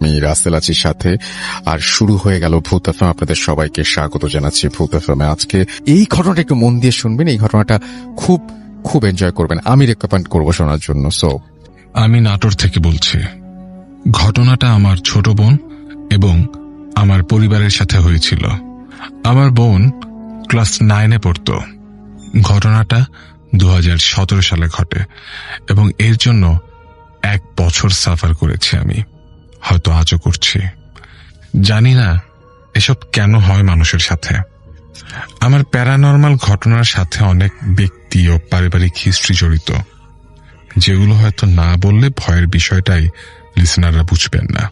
আমি রাসেল আছির সাথে। আর শুরু হয়ে গেল ভূত এফএম। আপনাদের সবাইকে স্বাগত জানাচ্ছি ভূত এফএম। আজকে এই ঘটনাটা একটু মন দিয়ে শুনবেন, এই ঘটনাটা খুব খুব এনজয় করবেন, আমি রেকমেন্ড করবো শোনার জন্য। সো আমি নাটোর থেকে বলছি। ঘটনাটা আমার ছোট বোন এবং আমার পরিবারের সাথে হয়েছিল। আমার বোন ক্লাস 9-এ পড়ত। ঘটনাটা 2017 সালে ঘটে এবং এর জন্য 1 বছর সাফার করেছি আমি, হয়তো আজও করছি। জানি না এসব কেন হয় মানুষের সাথে। আমার প্যারানর্মাল ঘটনার সাথে অনেক ব্যক্তি ও পারিবারিক হিস্ট্রি জড়িত, যেগুলো হয়তো না বললে ভয়ের বিষয়টাই লিসনাররা বুঝবেন না।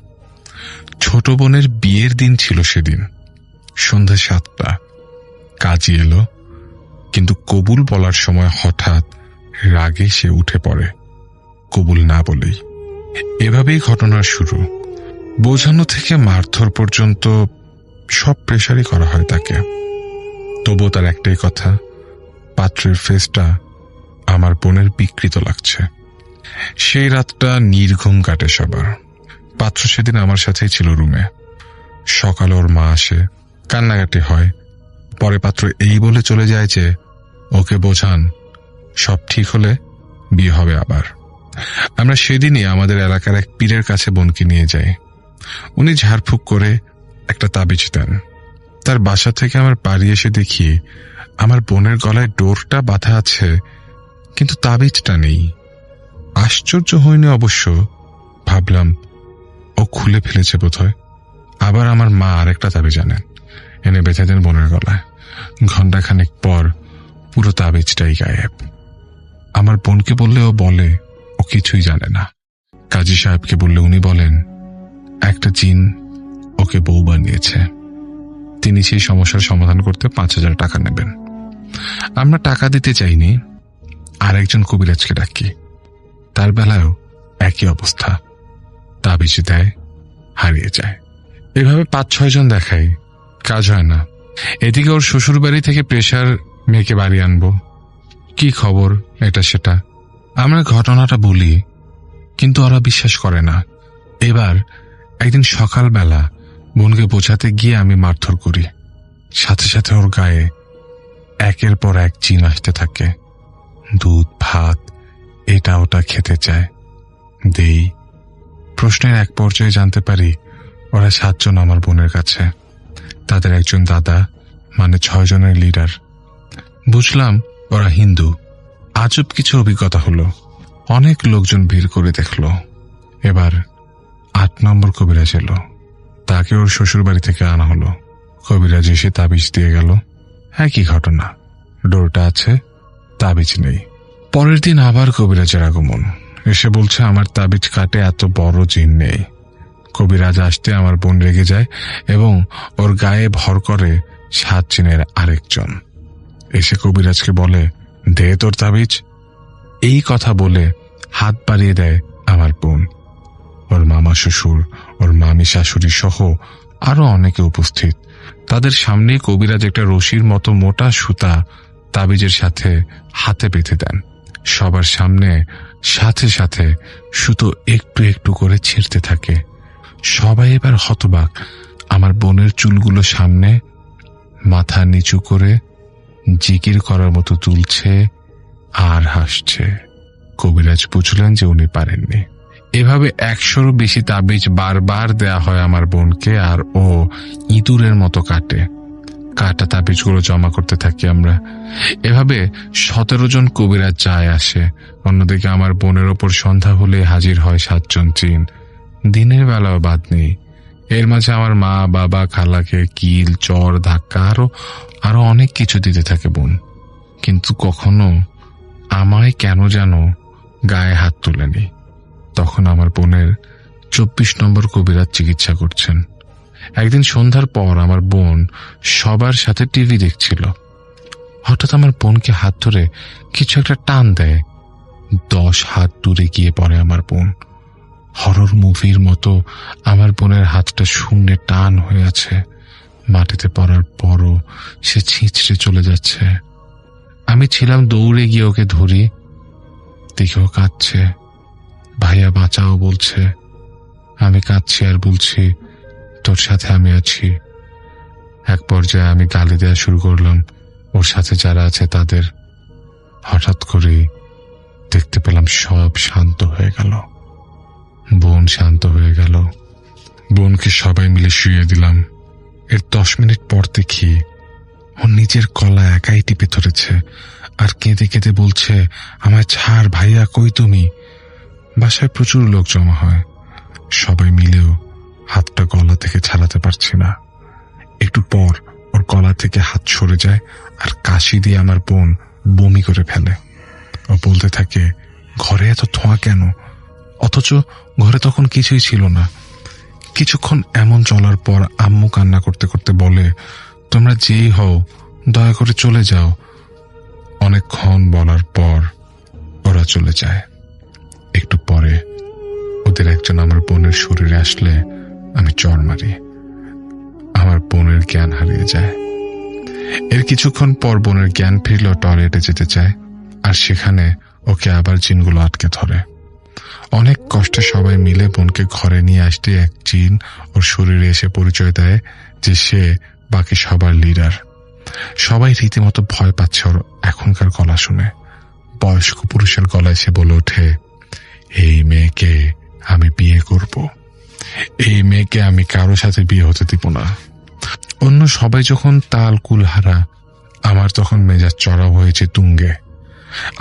ছোট বোনের বিয়ের দিন ছিল সেদিন। সন্ধ্যা 7টা। কাজী এলো, কিন্তু কবুল বলার সময় হঠাৎ রাগে সে উঠে পড়ে, কবুল না বলেই। এভাবেই ঘটনার শুরু। বোঝানো থেকে মারধর পর্যন্ত সব প্রেশারই করা হয় তাকে। তবুও তার একটাই কথা, পাত্রের ফেসটা আমার বোনের বিকৃত লাগছে। সেই রাতটা নির্ঘুম কাটে সবার। পাত্র সেদিন আমার সাথেই ছিল রুমে। সকালে ওর মা আসে, কান্নাকাটি হয়। পরে পাত্র এই বলে চলে যায় যে ওকে বোঝান সব ঠিক হলে বিয়ে হবে আবার। আমরা সেদিনই আমাদের এলাকার এক পীরের কাছে বোনকে নিয়ে যাই। উনি ঝাড়ফুঁক করে একটা তাবিজ দেন। তার বাসা থেকে আমার বাড়ি এসে দেখি আমার বোনের গলায় ডোরটা বাঁধা আছে, কিন্তু তাবিজটা নেই। আশ্চর্য হয়নি অবশ্য, ভাবলাম ও খুলে ফেলেছে বোধহয়। আবার আমার মা আরেকটা তাবিজ আনেন, এনে বেঁধে দেন বোনের গলায়। ঘণ্টাখানেক পর পুরো তাবিজটাই গায়েব। আমার বোনকে বললে ও বলে ও কিছুই জানে না। কাজী সাহেবকে বললে উনি বলেন একটা জিন ওকে বউ বানিয়েছে, তিনি সেই সমস্যার সমাধান করতে 5,000 টাকা নেবেন। আমরা টাকা দিতে চাইনি, আরেকজন কবিরাজকে ডাকি। তার বেলায়ও একই অবস্থা, তাবিজ দেয়, হারিয়ে যায়। এভাবে 5-6 জন দেখাই, কাজ হয় না। এদিকে ওর শ্বশুর বাড়ি থেকে প্রেশার, মেয়েকে বাড়ি আনবো, কি খবর এটা সেটা। আমরা ঘটনাটা বলি, কিন্তু ওরা বিশ্বাস করে না। এবার একদিন সকালবেলা বোনকে বোঝাতে গিয়ে আমি মারধর করি। সাথে সাথে ওর গায়ে একের পর এক জিন আসতে থাকে। দুধ ভাত এটা ওটা খেতে চায়, দেই। প্রশ্নের এক পর্যায়ে জানতে পারি ওরা 7 জন আমার বোনের কাছে। তাদের একজন দাদা, মানে 6 জনের লিডার। বুঝলাম ওরা হিন্দু। আজব কিছু অভিজ্ঞতা হলো। অনেক লোকজন ভিড় করে দেখলো। এবার 8 নম্বর কবিরাজ এলো। তাকে ওর শ্বশুর বাড়ি থেকে আনা হলো। কবিরাজ এসে তাবিজ দিয়ে গেল। একই ঘটনা, ডোরটা আছে, তাবিজ নেই। পরের দিন আবার কবিরাজের আগমন। এসে বলছে আমার তাবিজ কাটে এত বড় জিন নেই। কবিরাজ আসতে আমার বোন রেগে যায় এবং ওর গায়ে ভর করে 7 জিনের আরেকজন। এসে কবিরাজকে বলে দে তোর তাবিজ। এই কথা বলে হাত বাড়িয়ে দেয় আমার বোন। ওর মামা শ্বশুর, ওর মামি শাশুড়ি সহ আরো অনেকে উপস্থিত। তাদের সামনে কবিরাজ একটা রশির মতো মোটা সুতা তাবিজের সাথে হাতে বেঁধে দেন। সবার সামনে সাথে সাথে সুতো একটু একটু করে ছিঁড়তে থাকে। সবাই এবার হতবাক। আমার বোনের চুলগুলো সামনে, মাথা নিচু করে জিকির করার মতো তুলছে আর হাসছে। কবিরাজ বুঝলেন যে উনি পারেননি। এভাবে 100-ও বেশি তাবিজ বারবার দেয়া হয় আমার বোনকে, আর ও ইঁদুরের মতো কাটে। কাটা তাবিজগুলো জমা করতে থাকি আমরা। এভাবে 17 জন কবিরাজ যায় আসে। অন্যদিকে আমার বোনের ওপর সন্ধ্যা হলে হাজির হয় 7 জন জিন। দিনের বেলাও বাদ নেই। এর মাঝে আমার মা বাবা খালাকে কিল, চর, ধাক্কা আরো অনেক কিছু দিতে থাকে বোন। কিন্তু কখনো আমায় কেন যেন গায়ে হাত তোলেনি। তখন আমার বোনের 24 নম্বর কবিরাজ চিকিৎসা করছেন। একদিন সন্ধ্যার পর আমার বোন সবার সাথে টিভি দেখছিল। হঠাৎ আমার বোনকে হাত ধরে কিছু একটা টান দেয়। 10 হাত দূরে গিয়ে পড়ে আমার বোন। হরর মুভির মতো আমার বোনের হাতটা শূন্যে টান হয়ে আছে। মাটিতে পড়ার পরও সে ছিঁচড়ে চলে যাচ্ছে। আমি ছিলাম, দৌড়ে গিয়ে ওকে ধরি। দেখে ও কাঁদছে, ভাইয়া বাঁচাও বলছে। আমি কাঁদছি আর বলছি, তোর সাথে আমি আছি। এক পর্যায়ে আমি গালি দেওয়া শুরু করলাম ওর সাথে যারা আছে তাদের। হঠাৎ করেই দেখতে পেলাম সব শান্ত হয়ে গেল, বোন শান্ত হয়ে গেল। বোনকে সবাই মিলে শুইয়ে দিলাম। এর 10 মিনিট পর দেখি ও নিজের গলা একাই টিপে ধরেছে আর কেঁদে কেঁদে বলছে, আমায় ছাড় ভাইয়া, কই তুমি? বাসায় প্রচুর লোক জমা হয়, সবাই মিলেও হাতটা গলা থেকে ছাড়াতে পারছি না। একটু পর ওর গলা থেকে হাত সরে যায় আর কাশি দিয়ে আমার বোন বমি করে ফেলে। ও বলতে থাকে, ঘরে এত ধোঁয়া কেন? অথচ ঘরে তখন কিছুই ছিল না। কিছুক্ষণ এমন চলার পর আম্মু কান্না করতে করতে বলে, তোমরা যেই হও দয়া করে চলে যাও। অনেকক্ষণ বলার পর ওরা চলে যায়। একটু পরে ওদের একজন আমার বোনের শরীরে আসলে আমি চড় মারি। আমার বোনের জ্ঞান হারিয়ে যায়। এর কিছুক্ষণ পর বোনের জ্ঞান ফিরল, টয়লেটে যেতে চায় আর সেখানে ওকে আবার জিনগুলো আটকে ধরে। অনেক কষ্টে সবাই মিলে বোনকে ঘরে নিয়ে আসতে এক জিন ওর শরীরে এসে পরিচয় দেয় যে সে বাকি সবার লিডার। সবাই রীতিমতো ভয় পাচ্ছে ওর এখনকার গলা শুনে। বয়স্ক পুরুষের গলায় সে বলে ওঠে, এই মেয়েকে আমি বিয়ে করব, এই মেয়েকে আমি কারো সাথে বিয়ে হতে দিব না। অন্য সবাই যখন তাল কুলহারা, আমার তখন মেজাজ চড়াও হয়েছে তুঙ্গে।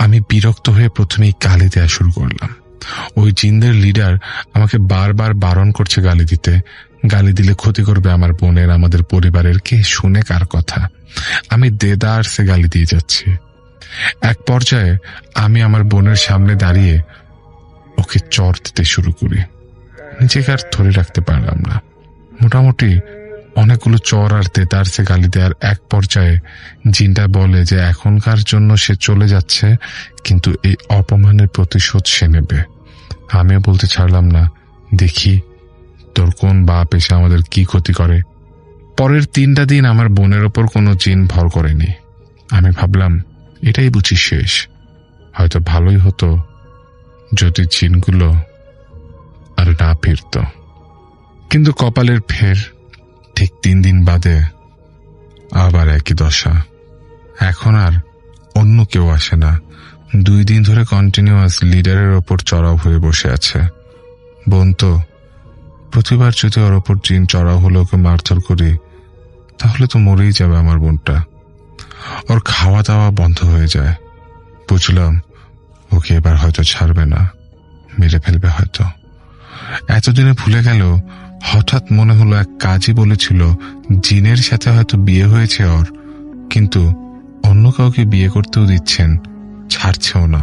আমি বিরক্ত হয়ে প্রথমেই গালি দেওয়া শুরু করলাম। ওই জিনদের লিডার আমাকে বারবার বারণ করছে গালি দিতে। গালি দিলে ক্ষতি করবে আমার বোনের, আমাদের পরিবারের। কে শুনে কার কথা? আমি দেদার সে গালি দিয়ে যাচ্ছি। এক পর্যায়ে আমি আমার বোনের সামনে দাঁড়িয়ে ওকে চড় দিতে শুরু করি। নিজেকে আর ধরে রাখতে পারলাম না। মোটামুটি অনেকগুলো চর আর দেদার সে গালি দেওয়ার এক পর্যায়ে জিনটা বলে যে এখনকার জন্য সে চলে যাচ্ছে, কিন্তু এই অপমানের প্রতিশোধ সে নেবে। আমিও বলতে ছাড়লাম না, দেখি তোর কোন বাপ এসে আমাদের কি ক্ষতি করে। পরের 3টা দিন আমার বোনের ওপর কোনো জিন ভর করেনি। আমি ভাবলাম এটাই বুঝি শেষ। হয়তো ভালোই হতো যদি জিনগুলো আর না ফিরত। কিন্তু কপালের ফের, ঠিক 3 দিন বাদে আবার একই দশা। এখন আর অন্য কেউ আসে না। 2 দিন ধরে কন্টিনিউয়াস লিডারের ওপর চড়াও হয়ে বসে আছে। বোন তো প্রতিবার যদি ওর ওপর জিন চড়াও হলে ওকে মারধর করি, তাহলে তো মরেই যাবে আমার বোনটা। ওর খাওয়া দাওয়া বন্ধ হয়ে যায়। বুঝলাম ওকে এবার হয়তো ছাড়বে না, মেরে ফেলবে হয়তো। এতদিনে ভুলে গেল, হঠাৎ মনে হলো এক কাজী বলেছিল জিনের সাথে হয়তো বিয়ে হয়েছে ওর, কিন্তু অন্য কাউকে বিয়ে করতেও দিচ্ছেন, ছাড়ছেও না।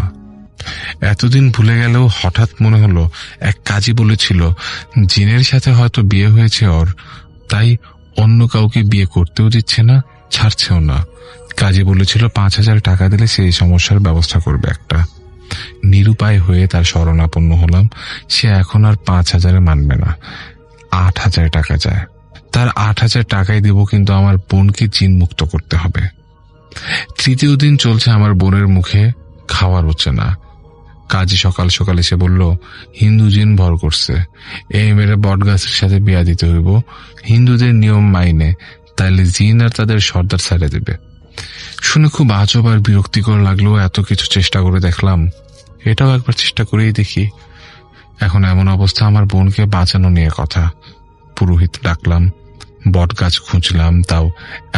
এতদিন ভুলে গেলেও হঠাৎ মনে হলো এক কাজী বলেছিল জিনের সাথে হয়তো বিয়ে হয়েছে ওর, তাই অন্য কাউকে বিয়ে করতেও দিচ্ছে না, ছাড়ছেও না। কাজী বলেছিল 5,000 টাকা দিলে সেই সমস্যার ব্যবস্থা করবে একটা। নিরুপায় হয়ে তার শরণাপন্ন হলাম। সে এখন আর 5,000 মানবে না, 8,000 টাকা চায়। তার 8,000 টাকাই দেব, কিন্তু আমার বোনকে জিন মুক্ত করতে হবে। 3য় দিন চলছে, আমার বোনের মুখে খাওয়ার হচ্ছে না। কাজী সকাল সকাল এসে বলল হিন্দু জিন ভর করছে, এই মেয়েরা বট গাছের সাথে বিয়া দিতে হইব হিন্দুদের নিয়ম মাইনে, তাইলে জিন আর তাদের সর্দার ছেড়ে দেবে। শুনে খুব আজব আর বিরক্তিকর লাগলো। এত কিছু চেষ্টা করে দেখলাম, এটাও একবার চেষ্টা করেই দেখি। এখন এমন অবস্থা, আমার বোনকে বাঁচানো নিয়ে কথা। পুরোহিত ডাকলাম, বট গাছ খুঁজলাম, তাও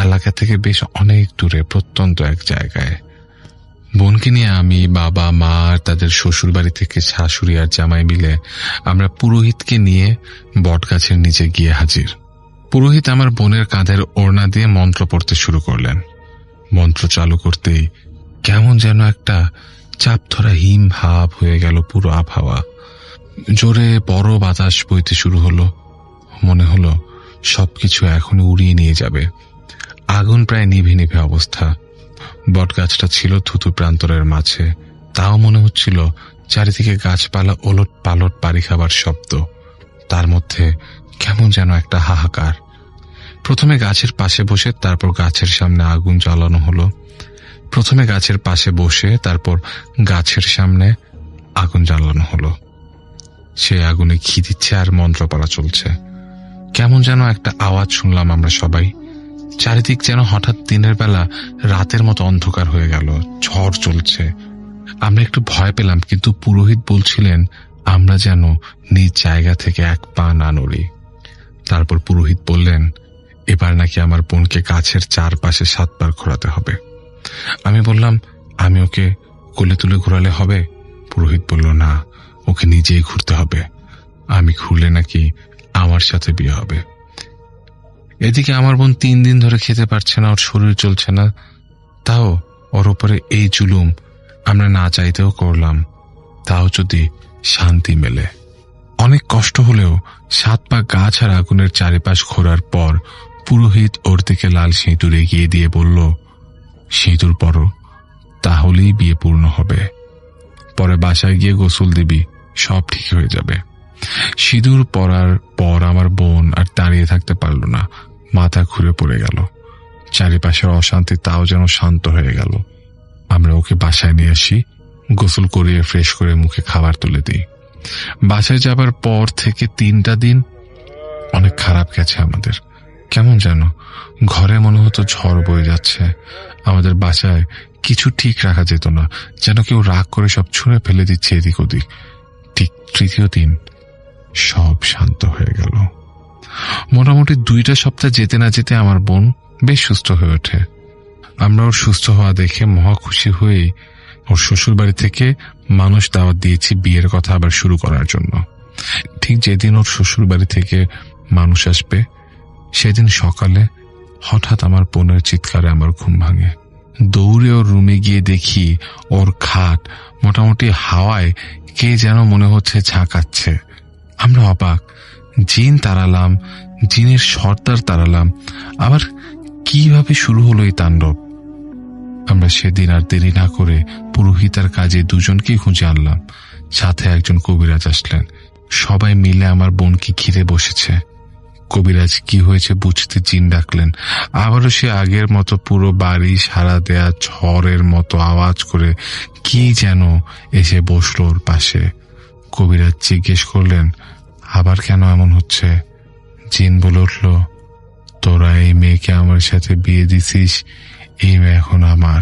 এলাকা থেকে বেশ অনেক দূরে, প্রত্যন্ত এক জায়গায়। বোনকে নিয়ে আমি, বাবা, মা আর তাদের শ্বশুর বাড়ি থেকে শাশুড়ি আর জামাই মিলে আমরা পুরোহিতকে নিয়ে বট গাছের নিচে গিয়ে হাজির। পুরোহিত আমার বোনের কাঁধের ওড়না দিয়ে মন্ত্র পড়তে শুরু করলেন। মন্ত্র চালু করতেই কেমন যেন একটা চাপ ধরা হিম ভাব হয়ে গেল পুরো আবহাওয়া। জোরে বড় বাতাস বইতে শুরু হলো। মনে হলো সবকিছু এখনই উড়িয়ে নিয়ে যাবে। আগুন প্রায় নিভে নিভে অবস্থা। বটগাছটা ছিল থুতু প্রান্তরের মাঝে, তাও মনে হচ্ছিল চারিদিকে গাছপালা ওলট পালট বাড়ি খাবার শব্দ। তার মধ্যে কেমন যেন একটা হাহাকার। প্রথমে গাছের পাশে বসে, তারপর গাছের সামনে আগুন জ্বালানো হলো। প্রথমে গাছের পাশে বসে, তারপর গাছের সামনে আগুন জ্বালানো হলো। সে আগুনে ঘি দিচ্ছে আর মন্ত্রপড়া চলছে। কেমন যেন একটা আওয়াজ শুনলাম আমরা সবাই। চারিদিক যেন হঠাৎ দিনের বেলা রাতের মতো অন্ধকার হয়ে গেল, ঝড় চলছে। আমরা একটু ভয় পেলাম, কিন্তু পুরোহিত বলছিলেন আমরা যেন নিজ জায়গা থেকে এক পা না নড়ি। তারপর পুরোহিত বললেন এবার নাকি আমার বোনকে গাছের চারপাশে 7 বার ঘোরাতে হবে। আমি বললাম আমি ওকে কোলে তুলে ঘোরালে হবে? পুরোহিত বলল না, ওকে নিজেই ঘুরতে হবে। আমি ঘুরলে নাকি আমার সাথে বিয়ে হবে। এদিকে আমার বোন 3 দিন ধরে খেতে পারছে না, ওর শরীর চলছে না, তাও ওর উপরে এই জুলুম আমরা না চাইতেও করলাম। তাও যদি শান্তি মেলে। অনেক কষ্ট হলেও 7 পা গাছ আর আগুনের চারিপাশ ঘোরার পর পুরোহিত ওর দিকে লাল সিঁদুর এগিয়ে দিয়ে বলল সিঁদুর পরো, তাহলেই বিয়ে পূর্ণ হবে। পরে বাসায় গিয়ে গোসল দিবি, সব ঠিক হয়ে যাবে। সিঁদুর পরার পর আমার বোন আর দাঁড়িয়ে থাকতে পারল না, মাথা ঘুরে পড়ে গেল। চারিপাশের অশান্তি তাও যেন শান্ত হয়ে গেল। আমরা ওকে বাসায় নিয়ে আসি, গোসল করিয়ে ফ্রেশ করে মুখে খাবার তুলে দিই। বাসায় যাবার পর থেকে 3টা দিন অনেক খারাপ গেছে আমাদের। কেমন যেন ঘরে মনে হতো ঝড় বয়ে যাচ্ছে। আমাদের বাসায় কিছু ঠিক রাখা যেত না, যেন কেউ রাগ করে সব ছুঁড়ে ফেলে দিচ্ছে এদিক ওদিক। ঠিক 3য় দিন সব শান্ত হয়ে গেল। মোটামুটি 2টা সপ্তাহ যেতে না যেতে আমার বোন বেশ সুস্থ হয়ে ওঠে। আমরা ওর সুস্থ হওয়া দেখে মহা খুশি হয়েই ওর শ্বশুর বাড়ি থেকে মানুষ দাওয়াত দিয়েছি বিয়ের কথা আবার শুরু করার জন্য। ঠিক যেদিন ওর শ্বশুর বাড়ি থেকে মানুষ আসবে সেদিন সকালে হঠাৎ আমার বোনের চিৎকারে আমার ঘুম ভাঙে। দৌড়ে ওর রুমে গিয়ে দেখি ওর খাট মোটামুটি হাওয়ায় কে যেন মনে হচ্ছে ঝাঁকাচ্ছে। আমরা অবাক, জিন তাড়ালাম, জিনের সর্দার তাড়ালাম, আবার কিভাবে শুরু হলো এই তাণ্ডব। আমরা সেদিন আর দেরি না করে পুরোহিতার কাজে 2জনকেই খুঁজে আনলাম, সাথে একজন কবিরাজ আসলেন। সবাই মিলে আমার বোনকে ঘিরে বসেছে। কবিরাজ কি হয়েছে বুঝতে জিন ডাকলেন। আবারও সে আগের মতো পুরো বাড়ি সারা দেয়া ঝড়ের মতো আওয়াজ করে কি যেন এসে বসলো ওর পাশে। কবিরাজ জিজ্ঞেস করলেন আবার কেন এমন হচ্ছে? জিন বলে উঠল তোরা এই মেয়েকে আমার সাথে বিয়ে দিছিস, এই মেয়ে এখন আমার,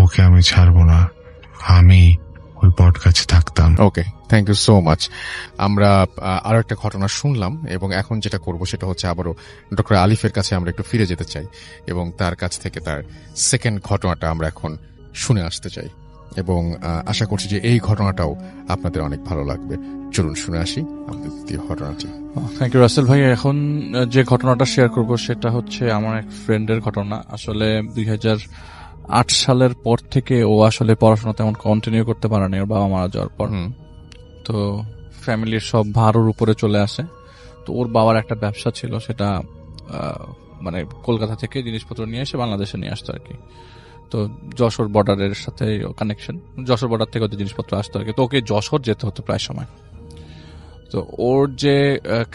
ওকে আমি ছাড়বো না, আমি ওই বট গাছে থাকতাম। ওকে, থ্যাংক ইউ সো মাচ। আমরা আরো একটা ঘটনা শুনলাম এবং এখন যেটা করব সেটা হচ্ছে আবারও ডক্টর আলিফের কাছে আমরা একটু ফিরে যেতে চাই এবং তার কাছ থেকে তার সেকেন্ড ঘটনাটা আমরা এখন শুনে আসতে চাই এবং আশা করছি যে এই ঘটনাটাও আপনাদের অনেক ভালো লাগবে। চলুন শুনে আসি আমাদের দ্বিতীয় ঘটনাটি। থ্যাংক ইউ রাসেল ভাই। এখন যে ঘটনাটা শেয়ার করব সেটা হচ্ছে আমার এক ফ্রেন্ডের ঘটনা। আসলে 2008 সালের পর থেকে ও আসলে পড়াশোনা তেমন কন্টিনিউ করতে পারেনি ওর বাবা মারা যাওয়ার পর। তো ফ্যামিলির সব ভার ওর উপরে চলে আসে। তো ওর বাবার একটা ব্যবসা ছিল, সেটা মানে কলকাতা থেকে জিনিসপত্র নিয়ে এসে বাংলাদেশে নিয়ে আসতো আর কি। তো যশোর বর্ডারের সাথে কানেকশন, যশোর বর্ডার থেকে ওদের জিনিসপত্র আসতো আর কি। তো ওকে যশোর যেতে হতো প্রায় সময়। তো ওর যে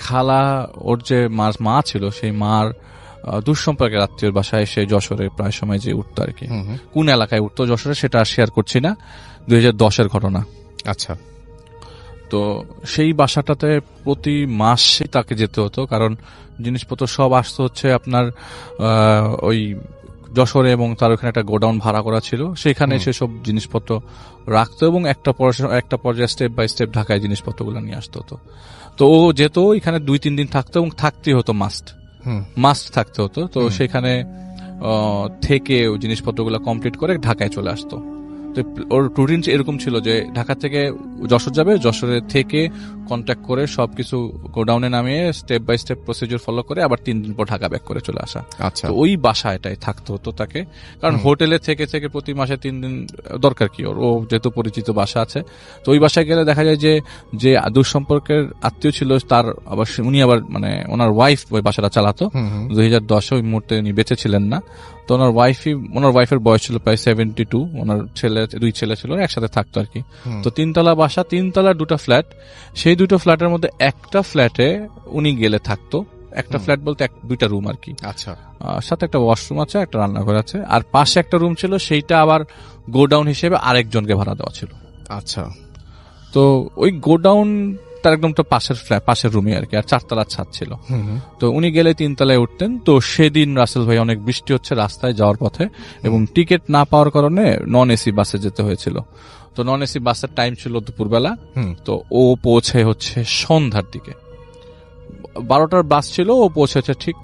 খালা, ওর যে মা ছিল, সেই মার দুঃসম্পর্কের আত্মীয়র বাসায় এসে যশোরে প্রায় সময় যে উঠতো আর কি। কোন এলাকায় উঠতো যশোরে সেটা শেয়ার করছি না, 2010-এর ঘটনা। আচ্ছা। তো সেই বাসাটাতে প্রতি মাসে তাকে যেতে হতো, কারণ জিনিসপত্র সব আসতো হচ্ছে আপনার ওই যশোরে, এবং তার ওখানে একটা গোডাউন ভাড়া করা ছিল, সেখানে সেসব জিনিসপত্র রাখতো এবং একটা পর্যায়ে স্টেপ বাই স্টেপ ঢাকায় জিনিসপত্রগুলো নিয়ে আসতো হতো। তো ও যেত, এখানে 2-3 দিন থাকতো এবং থাকতেই হতো, মাস্ট থাকতে হতো। তো সেখানে থেকে ওই জিনিসপত্রগুলো কমপ্লিট করে ঢাকায় চলে আসতো। তো ওর রুটিন এরকম ছিল যে ঢাকা থেকে যশোর যাবে, যশোরে থেকে কন্ট্যাক্ট করে সবকিছু গোডাউনে নামিয়ে step by step procedure follow করে আবার 3 দিন পর ঢাকা ব্যাক করে চলে আসা। আচ্ছা। তো ওই বাসাটাই থাকতে হতো তাকে, কারণ হোটেলে থেকে থেকে প্রতি মাসে 3 দিন দরকার কি ওর, ও যেহেতু পরিচিত বাসা আছে। তো ওই বাসায় গেলে দেখা যায় যে দূরসম্পর্কের আত্মীয় ছিল তার আবার উনি আবার মানে ওনার ওয়াইফ ওই বাসাটা চালাতো। 2010-এ ওই মুহূর্তে উনি বেঁচে ছিলেন না। তো ওনার ওয়াইফের বয়স ছিল প্রায় 72, ওনার 2 ছেলে ছিল, একসাথে থাকতো আর কি। তো 3তলা বাসা, 3তলার 2টা ফ্ল্যাট, সেই 2টো ফ্ল্যাটের মধ্যে একটা ফ্ল্যাটে উনি গেলে থাকতো। একটা ফ্ল্যাট বলতে 2টা রুম আর কি। আচ্ছা। সাথে একটা ওয়াশরুম আছে, একটা রান্নাঘর আছে, আর পাশে একটা রুম ছিল, সেইটা আবার গোডাউন হিসেবে আরেকজনকে ভাড়া দেওয়া ছিল। আচ্ছা। তো ওই গোডাউনটা তার একদম তো পাশের রুমে আর কি, আর 4 তলার ছাদ ছিল। তো উনি গেলে 3 তলায় উঠতেন। তো সেদিন রাসেল ভাই অনেক বৃষ্টি হচ্ছে রাস্তায় যাওয়ার পথে, এবং টিকিট না পাওয়ার কারণে নন এসি বাসে যেতে হয়েছিল। তো নন এসি বাসের টাইম ছিল দুপুরবেলা। তো ও পৌঁছে হচ্ছে সন্ধ্যার দিকে, 12টার বাস ছিল, ও পৌঁছেছে ঠিক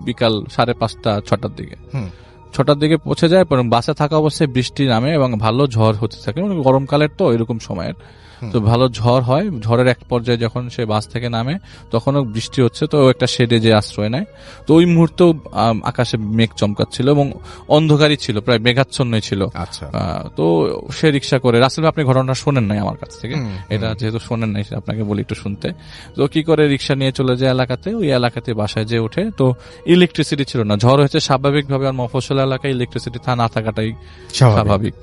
বিকাল 5:30 6টার দিকে। 6টার দিকে পৌঁছে যায়, এবং বাসে থাকা অবস্থায় বৃষ্টি নামে এবং ভালো ঝড় হতে থাকে, মানে গরমকালের তো এরকম সময়ের। তো ভালো ঝড় হয়, ঝড়ের এক পর্যায়ে যখন সে বাস থেকে নামে তখনও বৃষ্টি হচ্ছে, তো একটা শেডে যে আশ্রয় নেয়। তো ওই মুহূর্তে আকাশে মেঘ চমকাচ্ছিল এবং অন্ধকারই ছিল, প্রায় মেঘাচ্ছন্নই ছিল। আচ্ছা। তো সে রিক্সা করে, রাসেল ভাই আপনি ঘটনাটা শোনেন নাই আমার কাছ থেকে, এটা যেহেতু শোনেন নাই আপনাকে বলি একটু শুনতে। তো কি করে রিক্সা নিয়ে চলে যায় এলাকাতে, ওই এলাকাতে বাসায় যে ওঠে, তো ইলেকট্রিসিটি ছিল না, ঝড় হয়েছে স্বাভাবিকভাবে, আর মফস্বল এলাকায় ইলেকট্রিসিটি না থাকাটাই স্বাভাবিক।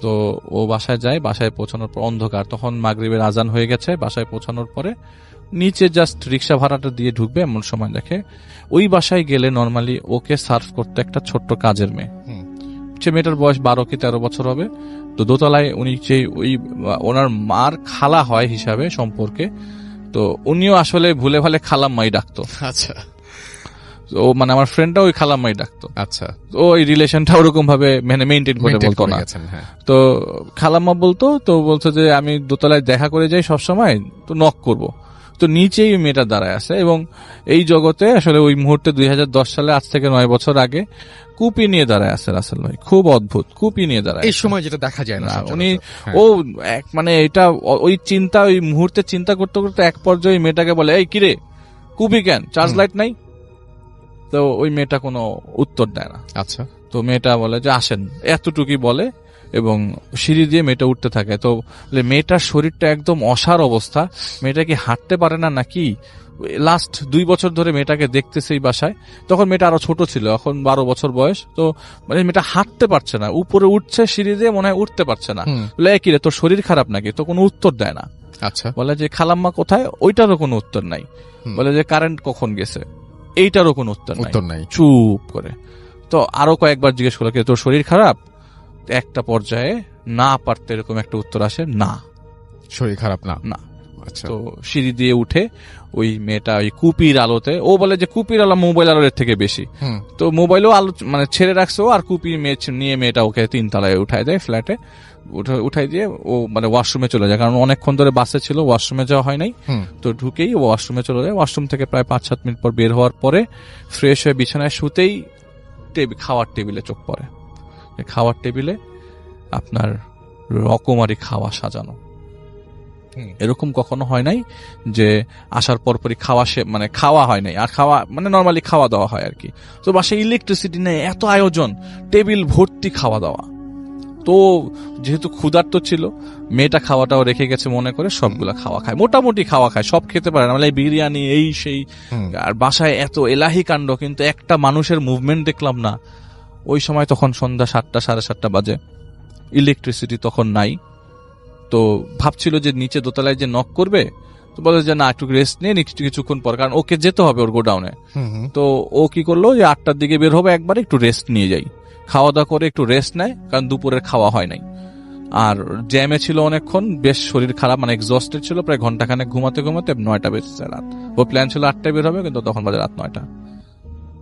তো ও বাসায় যায়, বাসায় পৌঁছানোর পর অন্ধকার, তখন মাগরিবের আজান হয়ে গেছে। বাসায় পৌঁছানোর পরে নিচে জাস্ট রিক্সা ভাড়াটা দিয়ে ঢুকবে, এমন সময় দেখে ওই বাসায় গেলে নর্মালি ওকে সার্ভ করতে একটা ছোট্ট কাজের মেয়ে। সে মেয়েটার বয়স 12 কি 13 বছর হবে। তো দোতলায় উনি যে ওই ওনার মার খালা হয় হিসাবে সম্পর্কে, তো উনিও আসলে ভুলে ভালে খালাম্মাই ডাকতো। আচ্ছা। ও মানে আমার ফ্রেন্ডটা ওই খালাম্মাই ডাকতো। আচ্ছা। ও এই রিলেশনটা ওরকম ভাবে মেইনটেইন করে বলতো না। তো খালাম্মা বলতো, তো বলছে যে আমি দোতলায় দেখা করে যাই সব সময়, তো নক করব। তো নিচেই ওই মেয়েটা দাঁড়ায় আছে, এবং এই জগতে আসলে ওই মুহূর্তে 2010 সালে, আজ থেকে 9 বছর আগে, কুপি নিয়ে দাঁড়ায় আছে রাসেল ভাই। খুব অদ্ভুত, কুপি নিয়ে দাঁড়ায় এই সময় যেটা দেখা যায় না উনি ও মানে এটা ওই চিন্তা, ওই মুহূর্তে চিন্তা করতে করতে এক পর্যায়ে মেয়েটাকে বলে, এই কিরে কুপি কেন, চার্জ লাইট নাই? তো ওই মেয়েটা কোনো উত্তর দেয় না। আচ্ছা। তো মেয়েটা বলে যে আসেন, এতটুকুই বলে, এবং সিঁড়ি দিয়ে মেয়েটা উঠতে থাকে। তো মেয়েটার শরীরটা একদম অসার অবস্থা, মেয়েটা কি হাঁটতে পারে না নাকি? লাস্ট 2 বছর ধরে মেয়েটাকে দেখতেছে এই বাসায়। তখন মেয়েটা আরো ছোট ছিল, এখন 12 বছর বয়স। তো মানে মেয়েটা হাঁটতে পারছে না, উপরে উঠছে সিঁড়ি দিয়ে, মনে হয় উঠতে পারছে না। বলে কি রে, তোর শরীর খারাপ নাকি? তো কোনো উত্তর দেয় না। আচ্ছা। বলে যে খালাম্মা কোথায়, ওইটারও কোনো উত্তর নাই। বলে যে কারেন্ট কখন গেছে, এইটারও কোনো উত্তর নাই। চুপ করে। তো আরো কয়েকবার জিজ্ঞেস করলো, তোর শরীর খারাপ? একটা পর্যায়ে না পারতে এরকম একটা উত্তর আসে, না শরীর খারাপ না। না। আচ্ছা। তো সিঁড়ি দিয়ে উঠে ওই মেয়েটা ওই কুপির আলোতে, ও বলে যে কুপির আলো মোবাইল আলোর থেকে বেশি, তো মোবাইলও আলো মানে ছেড়ে রাখছে, আর কুপি নিয়ে মেয়েটা ওকে 3 তলায় উঠায় দেয়, ফ্ল্যাটে উঠাই দিয়ে ও মানে ওয়াশরুমে চলে যায়, কারণ অনেকক্ষণ ধরে বাসে ছিল, ওয়াশরুমে যাওয়া হয় নাই। তো ঢুকেই ও ওয়াশরুমে চলে যায়। ওয়াশরুম থেকে প্রায় 5-7 মিনিট পর বের হওয়ার পরে ফ্রেশ হয়ে বিছানায় শুতেই খাওয়ার টেবিলে চোখ পড়ে। খাওয়ার টেবিলে আপনার রকমারি খাওয়া সাজানো, এরকম কখনো হয় নাই যে আসার পরপরই মানে খাওয়া হয় নাই, আর খাওয়া মানে নর্মালি খাওয়া দাওয়া হয় আর কি। তো বাসায় ইলেকট্রিসিটি নেই, এত আয়োজন, টেবিল ভর্তি খাওয়া দাওয়া। তো যেহেতু ক্ষুধার্ত ছিল, মেয়েটা খাওয়াটাও রেখে গেছে মনে করে সবগুলা খাওয়া খায়, মোটামুটি খাওয়া খায়, সব খেতে পারে না, মানে বিরিয়ানি এই সেই। আর বাসায় এত এলাহি কাণ্ড, কিন্তু একটা মানুষের মুভমেন্ট দেখলাম না ওই সময়। তখন সন্ধ্যা 7টা 7:30 বাজে, ইলেকট্রিসিটি তখন নাই। তো ভাবছিল যে নিচে দোতলায় যে নক করবে, তো বলে যে না একটু রেস্ট নিয়ে কিছুক্ষণ পর, কারণ ওকে যেতে হবে ওর গোডাউনে। তো ও কি করলো, যে 8টার দিকে বের হবে, একবার একটু রেস্ট নিয়ে যাই, খাওয়া দাওয়া করে একটু রেস্ট নেয়, কারণ দুপুরের খাওয়া হয় নাই। আর জ্যামে ছিল অনেকক্ষণ, বেশ শরীর খারাপ, মানে এক্সস্টেড ছিল, প্রায় ঘন্টাখানেক ঘুমাতে 9টা বেজেছে রাত। ও প্ল্যান ছিল 8টায় বের হবে, কিন্তু তখন বাজে রাত 9টা।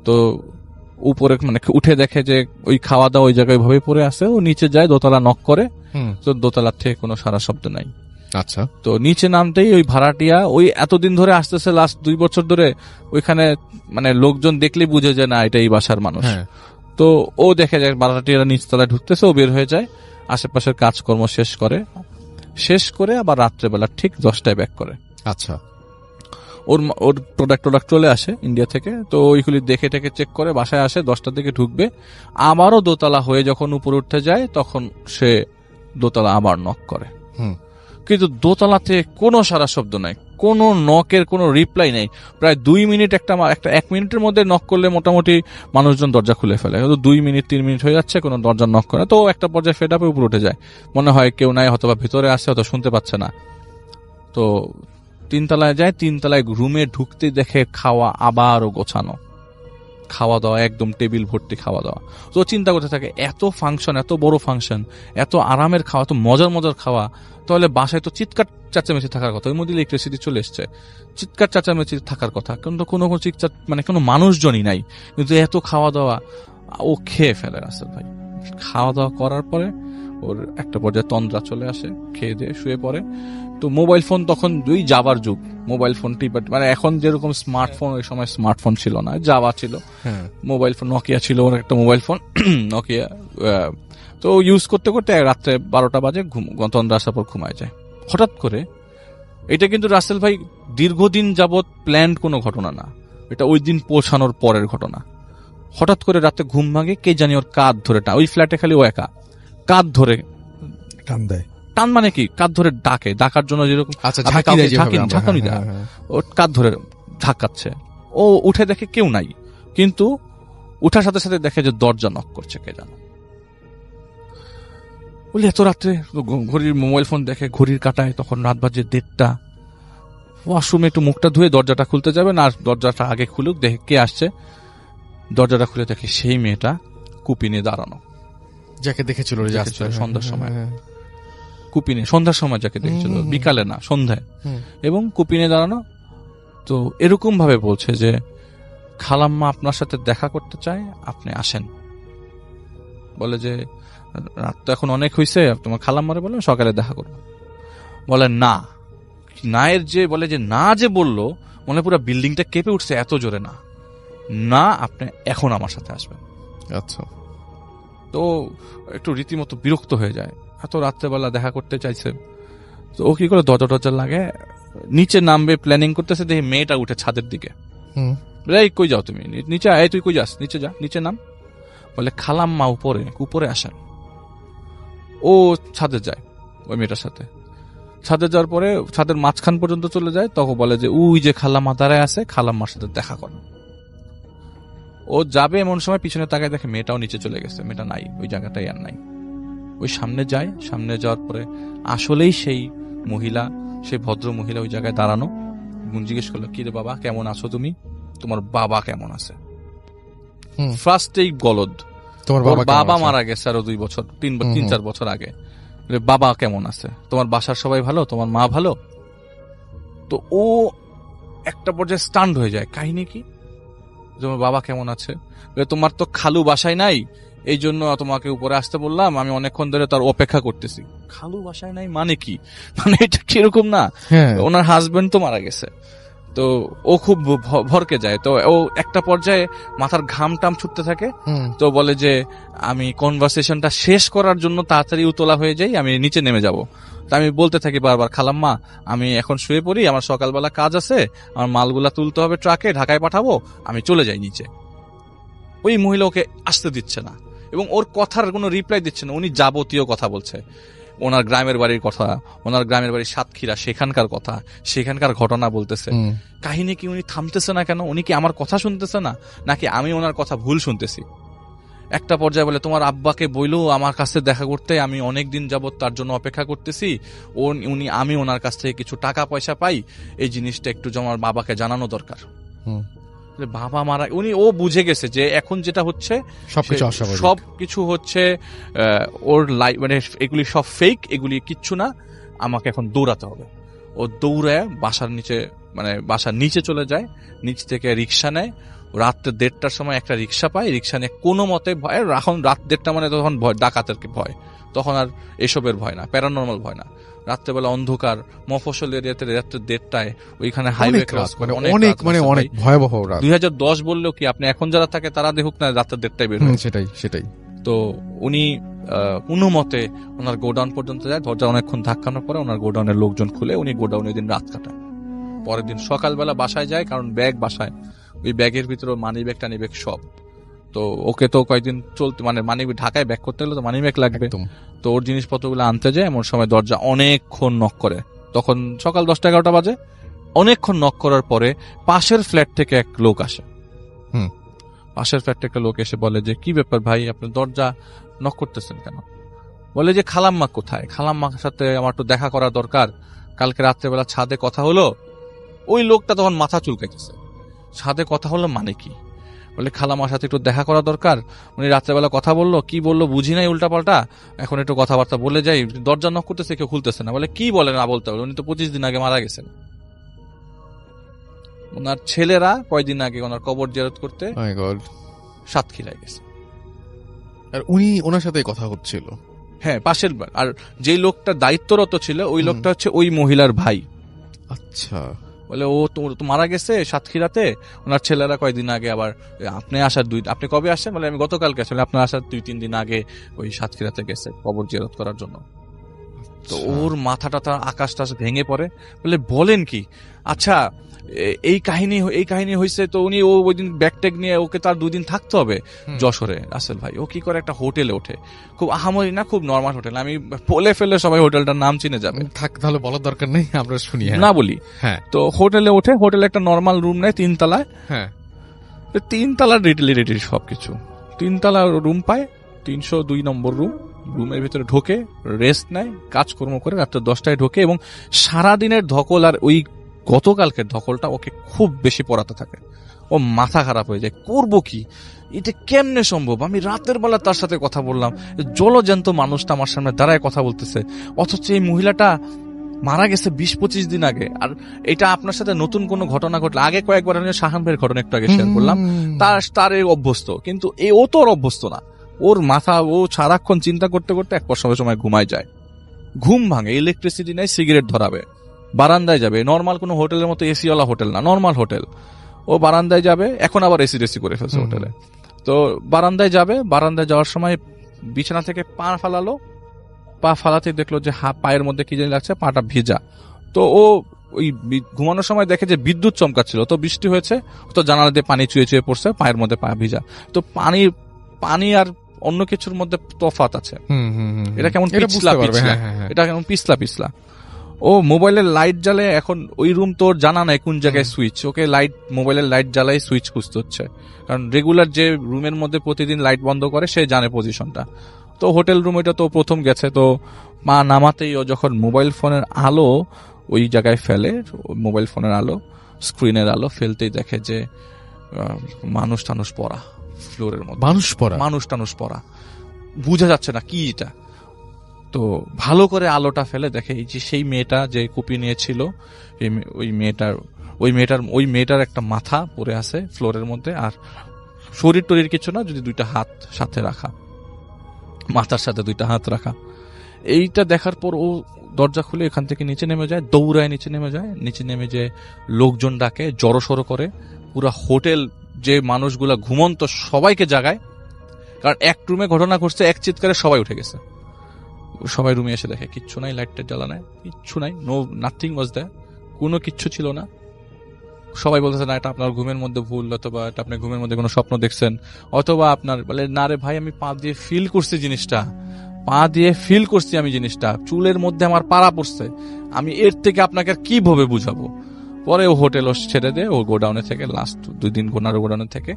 তো উপরে মানে উঠে দেখে যে ওই খাওয়া দাওয়া ওই জায়গায় ভাবে পড়ে আছে। ও নিচে যায়, দোতলা নক করে, তো দোতলার থেকে কোনো সারা শব্দ নাই। আচ্ছা। তো নিচে নামতেই ওই ভাড়াটিয়া, ওই এতদিন ধরে আসতেছে, লাস্ট 2 বছর ধরে ওইখানে, মানে লোকজন দেখলেই বুঝে যায় না এটা এই বাসার মানুষ। তো ও দেখে যায় ভাড়াটিয়ারা নিচতলায় ঢুকতেছে, ও বের হয়ে যায়, আশেপাশের কাজকর্ম শেষ করে আবার রাত্রেবেলা ঠিক 10টায় ব্যাক করে। আচ্ছা। ওর প্রোডাক্ট চলে আসে ইন্ডিয়া থেকে, তো ওইগুলি দেখে চেক করে বাসায় আসে, 10টার দিকে ঢুকবে। আবারও দোতলা হয়ে যখন উপরে উঠতে যায়, তখন সে দোতলা আবার নক করে, কিন্তু দোতলাতে কোনো সারা শব্দ নাই, কোনো নকের কোনো রিপ্লাই নেই। প্রায় 2 মিনিট, 1 মিনিটের মধ্যে নক করলে মোটামুটি মানুষজন দরজা খুলে ফেলে, কিন্তু 2 মিনিট 3 মিনিট হয়ে যাচ্ছে, কোনো দরজা নক করে। তো একটা পর্যায়ে ফেড আপে উপরে উঠে যায়, মনে হয় কেউ নাই, হয়তো বা ভিতরে আসছে, হয়তো শুনতে পাচ্ছে না। তো 3 তলায় যায়, 3 তলায় রুমে ঢুকতে দেখে খাওয়া আবারও গোছানো, খাওয়া দাওয়া একদম টেবিল ভর্তি খাওয়া দাওয়া। তো চিন্তা করতে থাকে এত ফাংশন, এত বড় ফাংশন, এত আরামের খাওয়া, এত মজার মজার খাওয়া, তাহলে বাসায় তো চিৎকার চেঁচামেচি থাকার কথা। ওই মধ্যে ইলেকট্রিসিটি চলে এসছে, চিৎকার চেঁচামেচি থাকার কথা, কিন্তু কোনো চিৎকার মানে কোনো মানুষজনই নাই, কিন্তু এত খাওয়া দাওয়া। ও খেয়ে ফেলে রাসেল ভাই। খাওয়া দাওয়া করার পরে ওর একটা পর্যায়ে তন্দ্রা চলে আসে, খেয়ে দিয়ে শুয়ে পড়ে। তো মোবাইল ফোন তখন দুই যাবার যুগ, মোবাইল ফোন টিপা মানে এখন যেরকম স্মার্টফোন, ওই সময় স্মার্টফোন ছিল না, যাওয়া ছিল মোবাইল ফোন। নকিয়া ছিল ওর একটা মোবাইল ফোন, নকিয়া। তো ইউজ করতে করতে রাত্রে 12টা বাজে, তন্দ্রা আসার পর ঘুমায় যায়। হঠাৎ করে, এটা কিন্তু রাসেল ভাই দীর্ঘদিন যাবৎ প্ল্যান্ড কোনো ঘটনা না, এটা ওই দিন পৌঁছানোর পরের ঘটনা। হঠাৎ করে রাতে ঘুম ভাঙে, কে জানি ওর কাঁধ ধরে ওই ফ্ল্যাটে খালি ও একা, কাঁধ ধরে টান দেয়। টান মানে কি, কাঁধ ধরে ডাকার জন্য যেরকম ঝাঁকানি দেয়, ওর কাঁধ ধরে ধাক্কাচ্ছে। ও উঠে দেখে কেউ নাই, কিন্তু উঠার সাথে সাথে দেখে যে দরজা নক করছে কে জানো। বলি এত রাত্রে, ঘড়ির মোবাইল ফোন দেখে, ঘড়ির কাটায় তখন রাত বাজে 1:30। ওয়াশরুমে একটু মুখটা ধুয়ে দরজাটা খুলতে যাবে না, দরজাটা আগে খুলুক, দেখে কে আসছে। দরজাটা খুলে দেখে সেই মেয়েটা কুপি নিয়ে দাঁড়ানো, যাকে দেখেছিল সন্ধ্যার সময়। কুপি নিয়ে সন্ধ্যার সময় যাকে দেখেছিল, বিকালে না সন্ধ্যায়, এবং কুপি নিয়ে দাঁড়ানো। তো এরকম ভাবে বলছে যে খালাম্মা আপনার সাথে দেখা করতে চায়, আপনি আসেন। বলে যে রাত তো এখন অনেক হয়েছে, তোমার খালাম্মারে বললেন সকালে দেখা করবো। বলে না, না এর যে বলে যে না যে বললো, মনে পুরো বিল্ডিংটা কেঁপে উঠছে, এত জোরে না, না আপনি এখন আমার সাথে আসবেন। আচ্ছা। তো একটু রীতিমতো বিরক্ত হয়ে যায়, এত রাত্রেবেলা দেখা করতে চাইছে। তো ও কি করে দরজা লাগে, নিচে নামবে প্ল্যানিং করতেছে, দেখে মেয়েটা উঠে ছাদের দিকে। এই কই যাও তুমি, নিচে আয়, তুই কই যাস, নিচে যা, নিচে নাম। বলে খালাম্মা উপরে আসেন। ও ছাদে যায় ওই মেয়েটার সাথে। ছাদে যাওয়ার পরে ছাদের মাঝখান পর্যন্ত চলে যায়, তখন বলে যে ওই যে খালাম্মা দাঁড়ায় আছে, খালাম্মার সাথে দেখা করো। ও যাবে এমন সময় পিছনে তাকায় দেখে মেয়েটাও নিচে চলে গেছে, মেয়েটা নাই ওই জায়গাটাই, আর নাই। ওই সামনে যায়, সামনে যাওয়ার পরে আসলেই সেই মহিলা, সেই ভদ্র মহিলা ওই জায়গায় দাঁড়ানো। জিজ্ঞেস করলো, কি রে বাবা, কেমন আছো তুমি, তোমার বাবা কেমন আছে? ফার্স্টেই গলদ, তোমার বাবা মারা গেছে আরো 2 বছর, 3-4 বছর আগে। বাবা কেমন আছে, তোমার বাসার সবাই ভালো, তোমার মা ভালো? তো ও একটা পর্যায়ে স্টান্ড হয়ে যায়, কাহিনী কি, তোমার বাবা কেমন আছে? তোমার তো খালু বাসায় নাই, এই জন্য তোমাকে উপরে আসতে বললাম, আমি অনেকক্ষণ ধরে তার অপেক্ষা করতেছি। খালু বাসায় নাই মানে কি, মানে এটা কিরকম না, ওনার হাজবেন্ড তো মারা গেছে। তো ও খুব ভরকে যায়। তো ও একটা পর্যায়ে মাথার ঘাম টাম ছুটতে থাকে। তো বলে যে আমি কনভারসেশনটা শেষ করার জন্য তাড়াতাড়ি উতলা হয়ে যাই, আমি নিচে নেমে যাব। তা আমি বলতে থাকি বারবার, খালাম্মা আমি এখন শুয়ে পড়ি, আমার সকালবেলা কাজ আছে, আমার মালগুলা তুলতে হবে ট্রাকে, ঢাকায় পাঠাবো, আমি চলে যাই নিচে। ওই মহিলা ওকে আসতে দিচ্ছে না, এবং ওর কথার কোনো রিপ্লাই দিচ্ছে না। উনি যাবতীয় কথা বলছে, ওনার গ্রামের বাড়ির কথা, ওনার গ্রামের বাড়ির সাতক্ষীরা, সেখানকার কথা, সেখানকার ঘটনা বলতেছে। কাহিনী কি, উনি থামতেছে না কেন? উনি কি আমার কথা শুনতেছে না, নাকি আমি ওনার কথা ভুল শুনতেছি? একটা পর্যায়ে বলে, তোমার আব্বাকে বইলো আমার কাছে দেখা করতে, আমি অনেক দিন যাবত তার জন্য অপেক্ষা করতেছি, আমি ওনার কাছ থেকে কিছু টাকা পয়সা পাই, এই জিনিসটা একটু আমার বাবাকে জানানো দরকার। বাবা মারা, ও বুঝে গেছে যে এখন যেটা হচ্ছে সবকিছু হচ্ছে ওর লাইফ, মানে এগুলি সব ফেক, এগুলি কিচ্ছু না, আমাকে এখন দৌড়াতে হবে। ও দৌড়ায় বাসার নিচে চলে যায়, নিচ থেকে রিক্সা নেয়। রাত্রে 1:30টার সময় একটা রিক্সা পায়, রিক্সা নিয়ে কোনো মতে ভয়, এখন রাত 1:30 মানে তখন ভয়, ডাকাতের ভয়, তখন আর এসবের ভয় না, প্যারানর্মাল ভয় না। রাত্রেবেলা অন্ধকার মফস্বল এরিয়াতে রাত্রে 1:30টায় ওইখানে হাইওয়ে ক্রস করে, অনেক ভয়াবহ। 2010 বললেও কি, আপনি এখন যারা থাকে তারা দেখুক না, রাত্রে 1:30টায় বের হয়। সেটাই। তো উনি কোনো মতে ওনার গোডাউন পর্যন্ত যায়, দরজা অনেকক্ষণ ধাক্কানোর পরে ওনার গোডাউনের লোকজন খুলে, উনি গোডাউনে দিন রাত কাটায়। পরের দিন সকালবেলা বাসায় যায়, কারণ ব্যাগ বাসায়, ওই ব্যাগের ভিতরে মানি ব্যাগ টানি ব্যাগ সব। তো ওকে তো কয়েকদিন চলতে, মানে মানি ঢাকায় ব্যাগ করতে গেলে তো মানি ব্যাগ লাগবে। তো ওর জিনিসপত্রগুলো আনতে যায়, এমন সময় দরজা অনেকক্ষণ নক করে, তখন সকাল 10-11টা বাজে। অনেকক্ষণ নক করার পরে পাশের ফ্ল্যাট থেকে এক লোক আসে। পাশের ফ্ল্যাট থেকে একটা লোক এসে বলে যে, কি ব্যাপার ভাই, আপনি দরজা নক করতেছেন কেন? বলে যে খালাম্মা কোথায়, খালাম্মার সাথে আমার তো দেখা করা দরকার, কালকে রাত্রেবেলা ছাদে কথা হলো। ওই লোকটা তখন মাথা চুলকাইতেছে, ছাদে কথা হলো মানে কি? বলে খালামার সাথে একটু দেখা করা দরকার, উনি রাত্রেবেলা কথা বললো, কি বললো বুঝি নাই উল্টাপাল্টা, এখন একটু কথাবার্তা বলে যাই, দরজা নক করতেছে কেউ খুলতেছে না। বলে কি বলে না বলতে হবে, উনি তো 25 দিন আগে মারা গেছেন। ওনার ছেলেরা কয়দিন আগে ওনার কবর জিয়ারত করতে মাই গড। সাতক্ষীরায় গেছে। আর উনি ওনার সাথে কথা হচ্ছিল? হ্যাঁ, পাশের বাড়ি। আর যেই লোকটা দায়িত্বরত ছিল ওই লোকটা হচ্ছে ওই মহিলার ভাই। আচ্ছা। বলে ও তো মারা গেছে সাতক্ষীরাতে, ওনার ছেলেরা কয়দিন আগে আবার আপনি আসার আপনি কবে আসেন? বলে আমি গতকালকে আসলে, আপনার আসার 2-3 দিন আগে ওই সাতক্ষীরাতে গেছে কবর জিয়ারত করার জন্য। তো ওর মাথাটা তার আকাশটা ভেঙে পড়ে। বলে বলেন কি? আচ্ছা, এই কাহিনী হয়েছে তো উনি ওই দিন ব্যাগ ট্যাগ নিয়ে ওকে তার 2 দিন থাকতে হবে যশোরে। রাসেল ভাই ও কি করে একটা হোটেলে ওঠে, খুব আহামরি না, খুব নর্মাল হোটেল, আমি বলে ফেলে সবাই হোটেলটার নাম চিনে যাবে। থাক, তাহলে বলার দরকার নেই, আমরা শুনি। না বলি। হ্যাঁ, তো হোটেলে ওঠে, হোটেলে একটা নর্মাল রুম নেয় 3 তলায়। হ্যাঁ, 3 তলার রেটি সবকিছু, 3 তলা রুম পায়, 302 নম্বর রুম। রুমের ভিতরে ঢোকে, রেস্ট নেয়, কাজকর্ম করে রাত্রে 10টায় ঢোকে, এবং সারাদিনের ধকল আর ওই গতকালকের ধকলটা ওকে খুব বেশি পড়াতে থাকে। ও মাথা খারাপ হয়ে যায়, করবো কি, এটা কেমনে সম্ভব? আমি রাতের বেলা তার সাথে কথা বললাম, জলজ্যান্ত মানুষটা আমার সামনে দাঁড়ায় কথা বলতেছে, অথচ এই মহিলাটা মারা গেছে 20-25 দিন আগে। আর এটা আপনার সাথে নতুন কোনো ঘটনা ঘটলে, আগে কয়েকবার আমি শাহান ভাইয়ের ঘটনা একটু আগে শেয়ার করলাম, তার এই অভ্যস্ত, কিন্তু ও তো অভ্যস্ত না। ওর মাথা, ও সারাক্ষণ চিন্তা করতে করতে এক সময় ঘুমায় যায়, ঘুম ভাঙে, ইলেকট্রিসিটি নাই, সিগারেট ধরাবে, বারান্দায় যাবে, নর্মাল কোনো হোটেলের মতো এসিওয়ালা হোটেল না, নর্মাল হোটেল, ও বারান্দায় যাবে, এখন আবার এসি করে ফেলছে হোটেলে। তো বারান্দায় যাবে, বারান্দায় যাওয়ার সময় বিছানা থেকে পা ফালালো, পা ফালাতে দেখলো যে পায়ের মধ্যে কি জানি লাগছে, পাটা ভিজা। তো ও ওই ঘুমানোর সময় দেখে যে বিদ্যুৎ চমকাচ্ছিল, তো বৃষ্টি হয়েছে, তো জানালা দিয়ে পানি চুয়ে চুয়ে পড়ছে, পায়ের মধ্যে পা ভিজা। তো পানি আর অন্য কিছুর মধ্যে তফাৎ আছে। এটা কেমন পিছলা, এটা কেমন পিছলা। ও মোবাইলের লাইট জ্বালে, এখন ওই রুম তোর জানা নাই কোন জায়গায় সুইচ, ওকে মোবাইলের লাইট জ্বালাই সুইচ খুঁজতে হচ্ছে, কারণ রেগুলার যে রুমের মধ্যে প্রতিদিন লাইট বন্ধ করে সে জানে পজিশনটা। তো হোটেল রুম এটা তো প্রথম গেছে, তো মা নামাতেই ও যখন মোবাইল ফোনের আলো ওই জায়গায় ফেলে, মোবাইল ফোনের আলো, স্ক্রিনের আলো ফেলতেই দেখে যে মানুষ পড়া ফ্লোরের মধ্যে, মানুষ পড়া, বুঝা যাচ্ছে না কি এটা। তো ভালো করে আলোটা ফেলে দেখে এই যে সেই মেয়েটা যে কুপি নিয়েছিল, ওই মেয়েটার একটা মাথা পড়ে আছে ফ্লোরের মধ্যে, আর শরীর টরির কিছু না, যদি 2টা হাত সাথে রাখা, মাথার সাথে 2টা হাত রাখা। এইটা দেখার পর ও দরজা খুলে এখান থেকে নিচে নেমে যায়, দৌড়ায় নিচে নেমে যে লোকজন ডাকে, জড়সড়ো করে, পুরা হোটেল যে মানুষগুলা ঘুমন্ত সবাইকে জাগায়, কারণ এক রুমে ঘটনা ঘটছে, এক চিৎকারে সবাই উঠে গেছে। সবাই রুমে এসে দেখে কিচ্ছু নাই, লাইটটা জ্বালা নাই, কিচ্ছু নাই, নাথিং ওয়াজ দেয়ার, কোনো কিচ্ছু ছিল না। সবাই বলতেছে না এটা আপনার ঘুমের মধ্যে ভুল, অথবা এটা আপনি ঘুমের মধ্যে কোনো স্বপ্ন দেখছেন, অথবা আপনার বলে না রে ভাই, আমি পা দিয়ে ফিল করছি জিনিসটা, চুলের মধ্যে আমার পাড়া পড়ছে, আমি এর থেকে আপনাকে আর কিভাবে বুঝাবো। পরে ও হোটেল ছেড়ে দেয়, ও গোডাউনে থেকে লাস্ট 2 দিন গোডাউনে থেকে।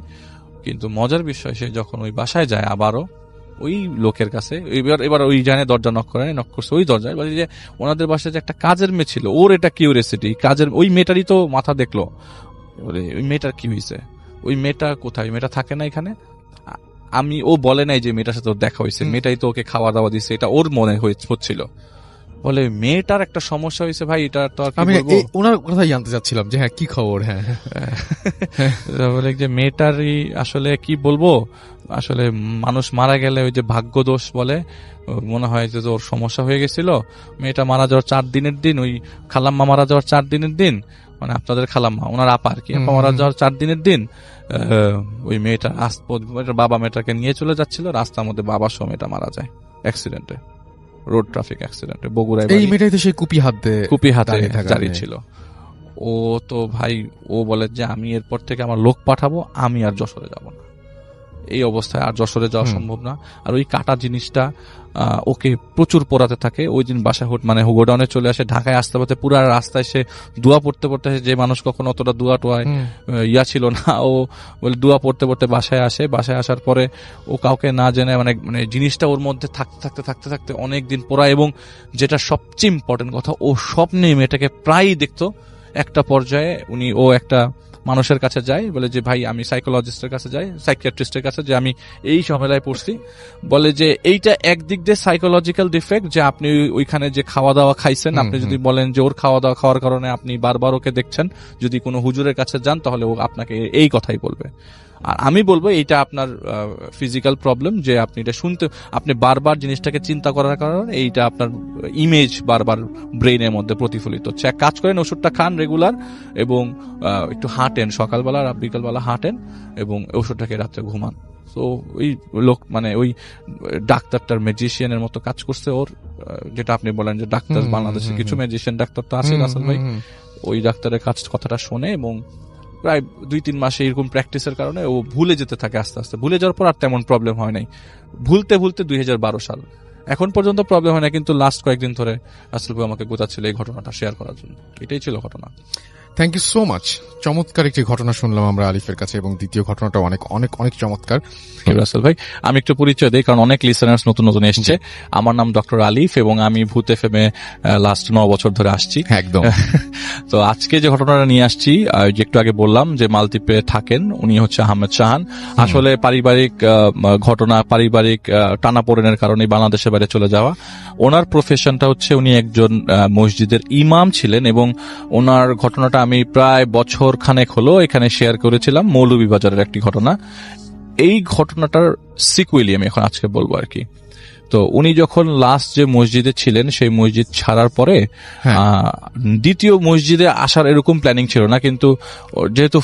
কিন্তু মজার বিষয়, সে যখন ওই বাসায় যায় আবারও ওই লোকের কাছে, এবার ওই জানে দরজা নক করছে ওই দরজায়, বলে যে ওনাদের বাসায় যে একটা কাজের মেয়ে ছিল, ওর এটা কিউরিওসিটি, কাজের ওই মেয়েটারই তো মাথা দেখলো, ওই মেয়েটার কি হয়েছে, ওই মেয়েটা কোথায়, মেয়েটা থাকে না এখানে। ও বলে নাই যে মেয়েটার সাথে ওর দেখা হয়েছে, মেয়েটাই তো ওকে খাওয়া দাওয়া দিচ্ছে, এটা ওর মনে হচ্ছিল। বলে মেয়েটার একটা সমস্যা হয়েছে ভাই, এটা তো আমি ওনার কথাই জানতে চাচ্ছিলাম যে হ্যাঁ কি খবর। হ্যাঁ, বলে যে মেয়েটারই আসলে কি বলবো, আসলে মানুষ মারা গেলে ওই যে ভাগ্য দোষ বলে, মনে হয় যে ওর সমস্যা হয়ে গেছিল। মেয়েটা মারা যাওয়ার 4 দিনের দিন, ওই খালাম্মা মারা যাওয়ার 4 দিনের দিন, মানে আপনাদের খালাম্মা, ওনার আপা আর কি, আপা মারা যাওয়ার 4 দিনের দিন, ওই মেয়েটার বাবা মেয়েটাকে নিয়ে চলে যাচ্ছিল, রাস্তার মধ্যে বাবার সহ মেয়েটা মারা যায় অ্যাক্সিডেন্টে, রোড ট্রাফিক অ্যাক্সিডেন্টে, বগুড়ায়। এই মেয়েটাই তো সেই কুপি হাতে দাঁড়িয়ে ছিল। ও তো ভাই, ও বলে যে আমি এরপর থেকে আমার লোক পাঠাবো, আমি আর যশোরে যাব না, এই অবস্থায় আর যশোরে যাওয়া সম্ভব না। আর ওই কাটা জিনিসটা ওকে প্রচুর পড়াতে থাকে। ওই দিন বাসায় মানে গোডাউনে চলে আসে, ঢাকায় আসতে পারতে পুরো রাস্তায় সে দোয়া পড়তে যে মানুষ কখনো অতটা দোয়া টোয়ায় ছিল না, ও বলে দোয়া পড়তে বাসায় আসে। বাসায় আসার পরে ও কাউকে না জেনে মানে জিনিসটা ওর মধ্যে থাকতে থাকতে অনেক দিন পড়া, এবং যেটা সবচেয়ে ইম্পর্টেন্ট কথা, ও স্বপ্নে মেয়েটাকে প্রায়ই দেখতো। একটা পর্যায়ে ও একটা মানুষের কাছে যায়, বলে যে ভাই আমি সাইকোলজিস্টের কাছে যাই, সাইকিয়াট্রিস্টের কাছে, যে আমি এই ঝামেলায় পড়ছি। বলে যে এইটা একদিক দিয়ে সাইকোলজিক্যাল ডিফেক্ট, যে আপনি ওইখানে যে খাওয়া দাওয়া খাইছেন, আপনি যদি বলেন যে ওর খাওয়া দাওয়া খাওয়ার কারণে আপনি বারবার ওকে দেখছেন, যদি কোনো হুজুরের কাছে যান তাহলে ও আপনাকে এই কথাই বলবে। আর আমি বলবো এইটা আপনার ফিজিক্যাল প্রবলেম, যে আপনি এটা শুনতে, আপনি বারবার জিনিসটাকে চিন্তা করার কারণে এইটা আপনার ইমেজ বারবার ব্রেইনের মধ্যে প্রতিফলিত হচ্ছে। এক কাজ করেন, ওষুধটা খান রেগুলার, এবং একটু হাঁটেন সকালবেলা আর বিকালবেলা হাঁটেন, এবং ওষুধটাকে রাত্রে ঘুমান। তো ওই লোক মানে ওই ডাক্তারটার ম্যাজিশিয়ানের মতো কাজ করছে ওর, যেটা আপনি বলেন যে ডাক্তার বাংলাদেশে কিছু ম্যাজিশিয়ান ডাক্তার তো আছে রাসেল ভাই, ওই ডাক্তারের কথাটা শোনে, এবং প্রায় 2-3 মাসে এরকম প্র্যাকটিসের কারণে ও ভুলে যেতে থাকে। আস্তে আস্তে ভুলে যাওয়ার পর আর তেমন প্রবলেম হয় নাই। ভুলতে 2012 সাল এখন পর্যন্ত প্রবলেম হয় না, কিন্তু লাস্ট কয়েকদিন ধরে রাসেল ভাই আমাকে গোতাচ্ছিল এই ঘটনাটা শেয়ার করার জন্য। এটাই ছিল ঘটনা। Thank you so much. চমৎকার একটি ঘটনা শুনলাম আমরা আলিফের কাছে, এবং দ্বিতীয় ঘটনাটা অনেক অনেক অনেক চমৎকার। রাসেল ভাই, আমি একটু পরিচয় দিই, কারণ অনেক লিসেনার্স নতুন নতুন এসছে। আমার নাম ডক্টর আলিফ, এবং আমি ভূত এফএম-এ লাস্ট 9 বছর ধরে আসছি। একদম। তো আজকে যে ঘটনাটা নিয়ে আসছি, যে একটু আগে বললাম যে মালদ্বীপে থাকেন, উনি হচ্ছে আহমেদ শাহান। আসলে পারিবারিক ঘটনা, পারিবারিক টানাপোড়েনের কারণে বাংলাদেশের বাইরে চলে যাওয়া। ওনার প্রফেশনটা হচ্ছে উনি একজন মসজিদের ইমাম ছিলেন, এবং ওনার ঘটনাটা আমি প্রায় বছর খানেক হলো এখানে শেয়ার করেছিলাম, মৌলভীবাজারের একটি ঘটনা। এই ঘটনাটার সিকুয়েলি আমি এখন আজকে বলবো আর কি। তো উনি যখন লাস্ট যে মসজিদে ছিলেন, সেই মসজিদ ছাড়ার পরে দ্বিতীয় মসজিদে আসার এরকম প্ল্যানিং ছিল না, কিন্তু যেহেতু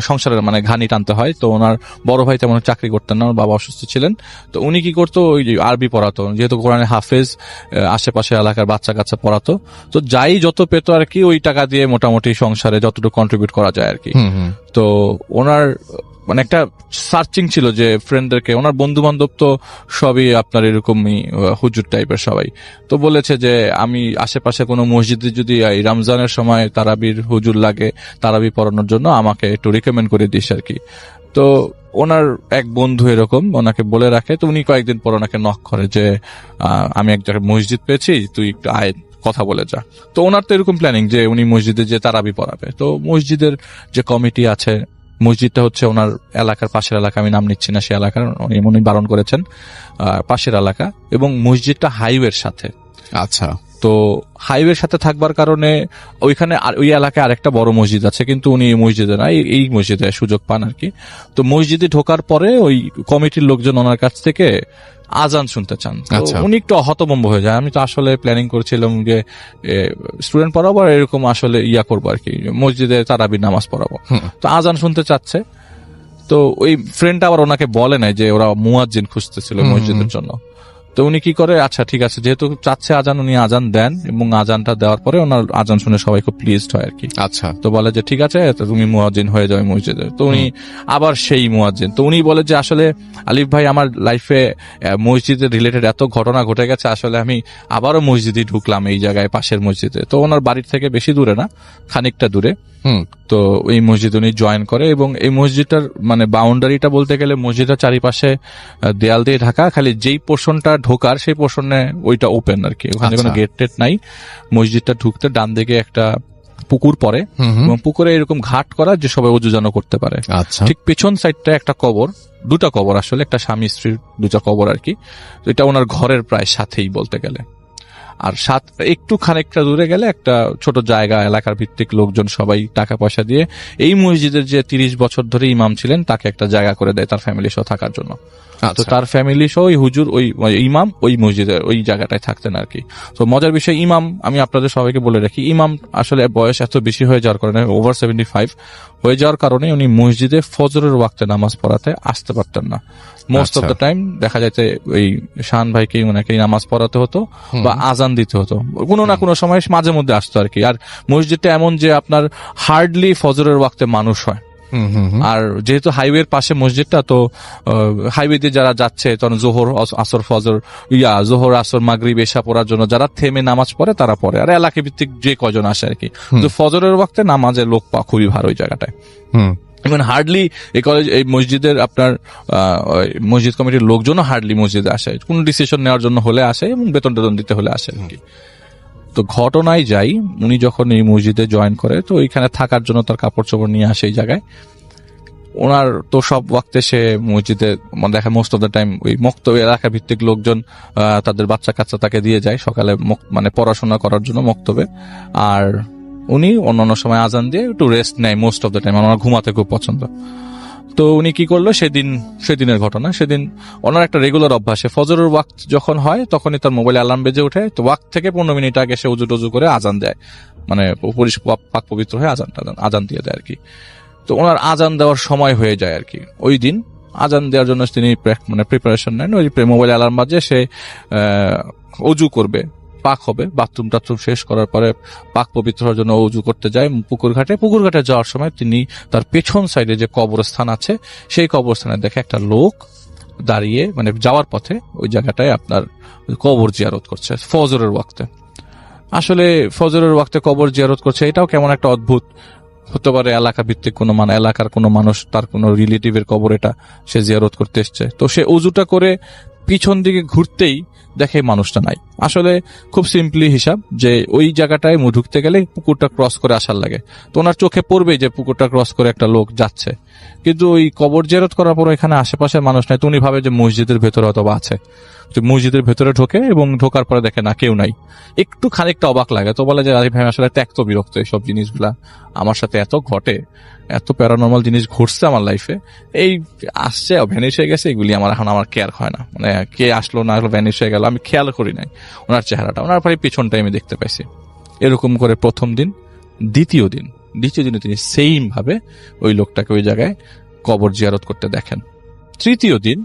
সংসারের মানে ঘানি টানতে হয়, তো ওনার বড় ভাই তেমন চাকরি করতেন না, ওনার বাবা অসুস্থ ছিলেন। তো উনি কি করতো, ওই আরবি পড়াতো, যেহেতু কোরআনে হাফেজ, আশেপাশে এলাকার বাচ্চা কাচ্চা পড়াতো। তো যাই যত পেতো আর কি, ওই টাকা দিয়ে মোটামুটি সংসারে যতটুকু কন্ট্রিবিউট করা যায় আর কি। তো ওনার মানে একটা সার্চিং ছিল যে ফ্রেন্ডদেরকে, ওনার বন্ধু বান্ধব তো সবই আপনার এরকমই হুজুর টাইপের সবাই। তো বলেছে যে আমি আশেপাশে কোনো মসজিদে যদি এই রমজানের সময় তারাবির হুজুর লাগে, তারাবি পড়ানোর জন্য আমাকে একটু রিকমেন্ড করে দিস আর কি। তো ওনার এক বন্ধু এরকম ওনাকে বলে রাখে। তো উনি কয়েকদিন পর ওনাকে নক করে যে আমি এক জায়গায় মসজিদ পেয়েছি, তুই একটু আয়, কথা বলে যা। তো ওনার তো এরকম প্ল্যানিং যে উনি মসজিদে যে তারাবি পড়াবে। তো মসজিদের যে কমিটি আছে, মসজিদটা হচ্ছে ওনার এলাকার পাশের এলাকা, আমি নাম নিচ্ছি না সে এলাকার, উনি বারণ করেছেন, পাশের এলাকা, এবং মসজিদটা হাইওয়ের সাথে। আচ্ছা। তো হাইওয়ের সাথে থাকবার কারণে ওইখানে ওই এলাকায় আরেকটা বড় মসজিদ আছে, কিন্তু উনি মসজিদে না, এই মসজিদে সুযোগ পান আর কি। তো মসজিদে ঢোকার পরে ওই কমিটির লোকজন ওনার কাছ থেকে আজান শুনতে চান। উনি একটু হতভম্ব হয়ে যায়। আমি তো আসলে প্ল্যানিং করেছিলাম যে স্টুডেন্ট পড়াবো, আর এরকম আসলে ইয়া করবো আর কি, মসজিদে তারাবির নামাজ পড়াবো। তো আজান শুনতে চাচ্ছে। তো ওই ফ্রেন্ডটা আবার ওনাকে বলে নাই যে ওরা মুয়াজ্জিন খুঁজতেছিল মসজিদের জন্য। তো উনি কি করে, আচ্ছা ঠিক আছে, যেহেতু চাচ্ছে আজান, উনি আজান দেন, এবং আজানটা দেওয়ার পরে ওনার আজান শুনে সবাই খুব প্লিজড হয় আর কি। আচ্ছা। তো বলে যে ঠিক আছে, তুমি মুয়াজ্জিন হয়ে যাবে মসজিদে। তো উনি আবার সেই মুয়াজ্জিন। তো উনি বলে যে আসলে আলিফ ভাই, আমার লাইফে মসজিদের রিলেটেড এত ঘটনা ঘটে গেছে, আসলে আমি আবারও মসজিদে ঢুকলাম এই জায়গায়, পাশের মসজিদে। তো ওনার বাড়ির থেকে বেশি দূরে না, খানিকটা দূরে। তো এই মসজিদ উনি জয়েন করে, এবং এই মসজিদটার মানে বাউন্ডারিটা বলতে গেলে মসজিদের চারিপাশে দেয়াল দিয়ে ঢাকা, খালি যেই পোর্শনটা ঢোকার সেই পোর্শনে ওইটা ওপেন আর কি, ওখানে কোনো গেট টেট নাই। মসজিদটা ঢুকতে ডান দিকে একটা পুকুর পড়ে, এবং পুকুরে এরকম ঘাট করা যে সবাই অজু যেন করতে পারে। ঠিক পেছন সাইডটা একটা কবর, দুটা কবর আসলে, একটা স্বামী স্ত্রীর দুটা কবর আর কি। এটা ওনার ঘরের প্রায় সাথেই বলতে গেলে। আর একটু খানিকটা দূরে গেলে একটা ছোট জায়গা, এলাকার ভিত্তিক লোকজন সবাই টাকা পয়সা দিয়ে এই মসজিদের যে 30 বছর ধরে ইমাম ছিলেন তাকে একটা জায়গা করে দেয় তার ফ্যামিলি সহ থাকার জন্য। তো তার ফ্যামিলি সহ ওই হুজুর, ওই ইমাম ওই মসজিদের ওই জায়গাটায় থাকতেন আর কি। তো মজার বিষয়, ইমাম, আমি আপনাদের সবাইকে বলে রাখি, ইমাম আসলে বয়স এত বেশি হয়ে যাওয়ার কারণে, ওভার 75 হয়ে যাওয়ার কারণে উনি মসজিদে ফজরের ওয়াক্তে নামাজ পড়াতে আসতে পারতেন না। মোস্ট অফ দ্য টাইম দেখা যাইতে ওই শাহান ভাইকে ওনাকে নামাজ পড়াতে হতো বা আজান দিতে হতো, কোনো না কোনো সময় মাঝে মধ্যে আসতো আর কি। আর মসজিদটা এমন যে আপনার হার্ডলি ফজরের ওয়াক্তে মানুষ হয়। আর যেহেতু হাইওয়ের পাশে মসজিদটা, তো হাইওয়ে দিয়ে যারা যাচ্ছে তখন জোহর আসর ফজর জোহর আসর মাগরিব এশা পড়ার জন্য যারা থেমে নামাজ পড়ে তারা পড়ে, আর এলাকা ভিত্তিক যে কজন আসে আর কি। তো ফজরের ওয়াক্তে নামাজের লোক পা খুবই ভালো ওই জায়গাটায়। ইভেন হার্ডলি এই মসজিদের আপনার মসজিদ কমিটির লোকজনও হার্ডলি মসজিদে আসে, কোন ডিসিশন নেওয়ার জন্য হলে আসে, এবং বেতন টেতন দিতে হলে আসে আর কি। তো ঘটনায় যাই, উনি যখন এই মসজিদে জয়েন করে তো ওইখানে থাকার জন্য তার কাপড় চোপড় নিয়ে আসে এই জায়গায়। ওনার তো সব ওয়াক্তে সে মসজিদে দেখা মোস্ট অফ দ্য টাইম ওই মক্তবে এলাকা ভিত্তিক লোকজন তাদের বাচ্চা কাচ্চা তাকে দিয়ে যায় সকালে মানে পড়াশোনা করার জন্য মক্তবে। আর উনি অন্যান্য সময় আজান দিয়ে একটু রেস্ট নেয় মোস্ট অফ দ্য টাইম। আমার ঘুমাতে খুব পছন্দ। তো উনি কি করলো সেদিনের ঘটনা, সেদিন ওনার একটা রেগুলার অভ্যাসে ফজরের ওয়াক্ত যখন হয় তখনই তার মোবাইলে অ্যালার্ম বেজে ওঠে। তো ওয়াক্ত থেকে 15 মিনিট আগে সে উজু টজু করে আজান দেয়, মানে পাক পবিত্র হয়ে আজান দিয়ে দেয় আর কি। তো ওনার আজান দেওয়ার সময় হয়ে যায় আর কি। ওই দিন আজান দেওয়ার জন্য তিনি মানে প্রিপারেশন নেন। ওই মোবাইল অ্যালার্ম বাজে, সে অজু করবে, পাক হবে, বাথরুম টাথরুম শেষ করার পরে পাক পবিত্র হওয়ার জন্য অজু করতে যায় পুকুর ঘাটে যাওয়ার সময় তিনি তার পেছন সাইডে যে কবরস্থান আছে সেই কবরস্থানে দেখে একটা লোক দাঁড়িয়ে, মানে যাওয়ার পথে ওই জায়গাটায় আপনার কবর জিয়ারত করছে ফজরের ওয়াক্তে। আসলে ফজরের ওয়াক্তে কবর জিয়ারত করছে, এটাও কেমন একটা অদ্ভুত। হতে পারে এলাকা ভিত্তিক কোনো এলাকার কোনো মানুষ, তার কোনো রিলেটিভের কবর এটা সে জিয়ারত করতে এসছে। তো সে অজুটা করে পিছন দিকে ঘুরতেই দেখে মানুষটা নাই। আসলে খুব সিম্পলি হিসাব যে ওই জায়গাটায় ঢুকতে গেলে পুকুরটা ক্রস করে আসার লাগে। তো ওনার চোখে পড়বে যে পুকুরটা ক্রস করে একটা লোক যাচ্ছে, কিন্তু ওই কবর জিয়ারত করার পর এখানে আশেপাশে মানুষ নাই। তো উনি ভাবে যে মসজিদের ভেতরে অথবা আছে। মসজিদের ভেতরে ঢোকে এবং ঢোকার পরে দেখে না, কেউ নাই। একটু খানিকটা অবাক লাগে। তো বলে যে আরে ভাই, আসলে ত্যাক্ত বিরক্ত এইসব জিনিসগুলা, আমার সাথে এত ঘটে, এত প্যারানর্মাল জিনিস ঘটছে আমার লাইফে, এই আসছে ভ্যানিশ হয়ে গেছে, এগুলি আমার কেয়ার হয় না। মানে কে আসলো না আসলো, ভ্যানিশ হয়ে গেল, আমি খেয়াল করি নাই ওনার চেহারাটা। ওনার পরে পিছনটাই আমি দেখতে পাইছি। এরকম করে প্রথম দিন, দ্বিতীয় দিনে তিনি সেইম ভাবে ওই লোকটাকে ওই জায়গায় কবর জিয়ারত করতে দেখেন। তৃতীয় দিন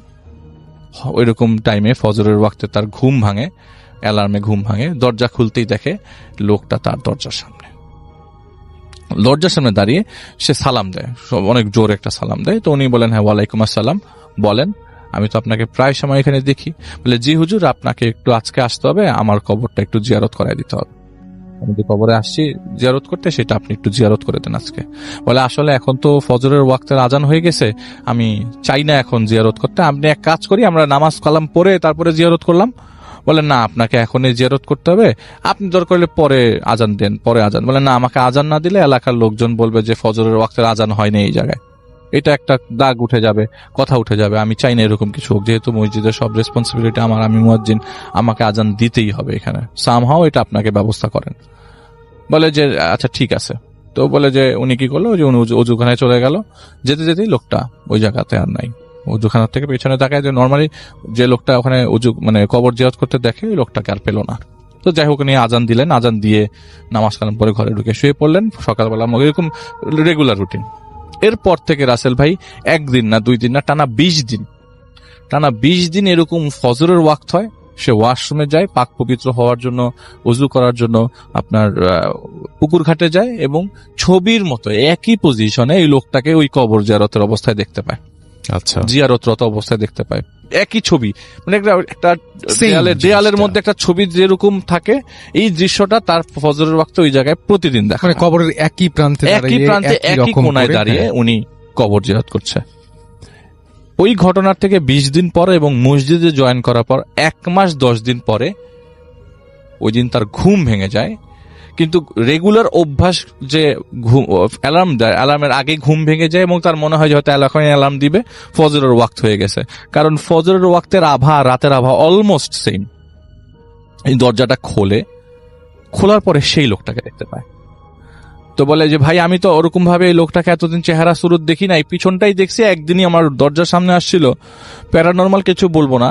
ওইরকম টাইমে ফজরের ওয়াক্তে তার ঘুম ভাঙে, অ্যালার্মে ঘুম ভাঙে, দরজা খুলতেই দেখে লোকটা তার দরজার সামনে দাঁড়িয়ে সে সালাম দেয়, অনেক জোর একটা সালাম দেয়। তো উনি বলেন, হ্যাঁ ওয়ালাইকুম আসসালাম, বলেন আমি তো আপনাকে প্রায় সময় এখানে দেখি। বলে, জি হুজুর, আপনাকে একটু আজকে আসতে হবে, আমার কবরটা একটু জিয়ারত করাই দিতে হবে। আমি যে কবরে আসছি জিয়ারত করতে, সেটা আপনি একটু জিয়ারত করে দেন আজকে। বলে, আসলে এখন তো ফজরের ওয়াক্তের আজান হয়ে গেছে, আমি চাই না এখন জিয়ারত করতে। আপনি এক কাজ করি, আমরা নামাজ কালাম পরে তারপরে জিয়ারত করলাম। বলে, না আপনাকে এখনই জিয়ারত করতে হবে, আপনি দরকার হলে পরে আজান দেন, পরে আজান। বলে, না আমাকে আজান না দিলে এলাকার লোকজন বলবে যে ফজরের ওয়াক্তের আজান হয়নি এই জায়গায়, এটা একটা দাগ উঠে যাবে, কথা উঠে যাবে। আমি চাই না এরকম কিছু হোক, যেহেতু মসজিদের সব রেসপন্সিবিলিটি আমার, আমি মুয়াজ্জিন, আমাকে আজান দিতেই হবে এখানে, সামহাও এটা আপনাকে ব্যবস্থা করেন। বলে যে আচ্ছা ঠিক আছে। তো বলে যে উনি কি করলো, যে উনি অজুখানায় চলে গেল। যেতে যেতেই লোকটা ওই জায়গাতে আর নাই। অজুখানার থেকে পেছনে তাকায়, যে নর্মালি যে লোকটা ওখানে মানে কবর জিয়ারত করতে দেখে, ওই লোকটাকে আর পেল না। তো যাই হোক, উনি আজান দিলেন, আজান দিয়ে নামাজ কালাম পরে ঘরে ঢুকে শুয়ে পড়লেন। সকালবেলা এরকম রেগুলার রুটিন। এরপর থেকে রাসেল ভাই একদিন না, 2 দিন না, টানা 20 দিন এরকম ফজরের ওয়াক্ত হয়। সে ওয়াশরুমে যায়, পাক পবিত্র হওয়ার জন্য, ওযু করার জন্য আপনার পুকুর ঘাটে যায়, এবং ছবির মতো একই পজিশনে এই লোকটাকে ওই কবর জিয়ারতের অবস্থায় দেখতে পায়। আচ্ছা, জিয়ারতরত অবস্থায় দেখতে পায়, একই ছবি, মানে একটা দেয়ালের মধ্যে একটা ছবি যেরকম থাকে, এই দৃশ্যটা তার ফজরের ওয়াক্তে ওই জায়গায় প্রতিদিন দেখা। মানে কবরের একই প্রান্তে একই কোনায় দাঁড়িয়ে উনি কবর জিয়ারত করছে। ওই ঘটনার থেকে 20 দিন পরে এবং মসজিদে জয়েন করার পর 1 মাস 10 দিন পরে ওই দিন তার ঘুম ভেঙে যায়। কিন্তু রেগুলার অভ্যাস যে অ্যালার্ম দেয়, অ্যালার্মের আগে ঘুম ভেঙে যায় এবং তার মনে হয় যে হয়তো এখন অ্যালার্ম দিবে, ফজরের ওয়াক্ত হয়ে গেছে। কারণ ফজরের ওয়াক্তের আভা, রাতের আভা অলমোস্ট সেম। এই দরজাটা খোলার পরে সেই লোকটাকে দেখতে পায়। তো বলে যে ভাই, আমি তো ওরকম ভাবে এই লোকটাকে এতদিন চেহারা সুরত দেখি নাই, পিছনটাই দেখছি, একদিনই আমার দরজার সামনে আসছিল। প্যারানর্মাল কিছু বলবো না,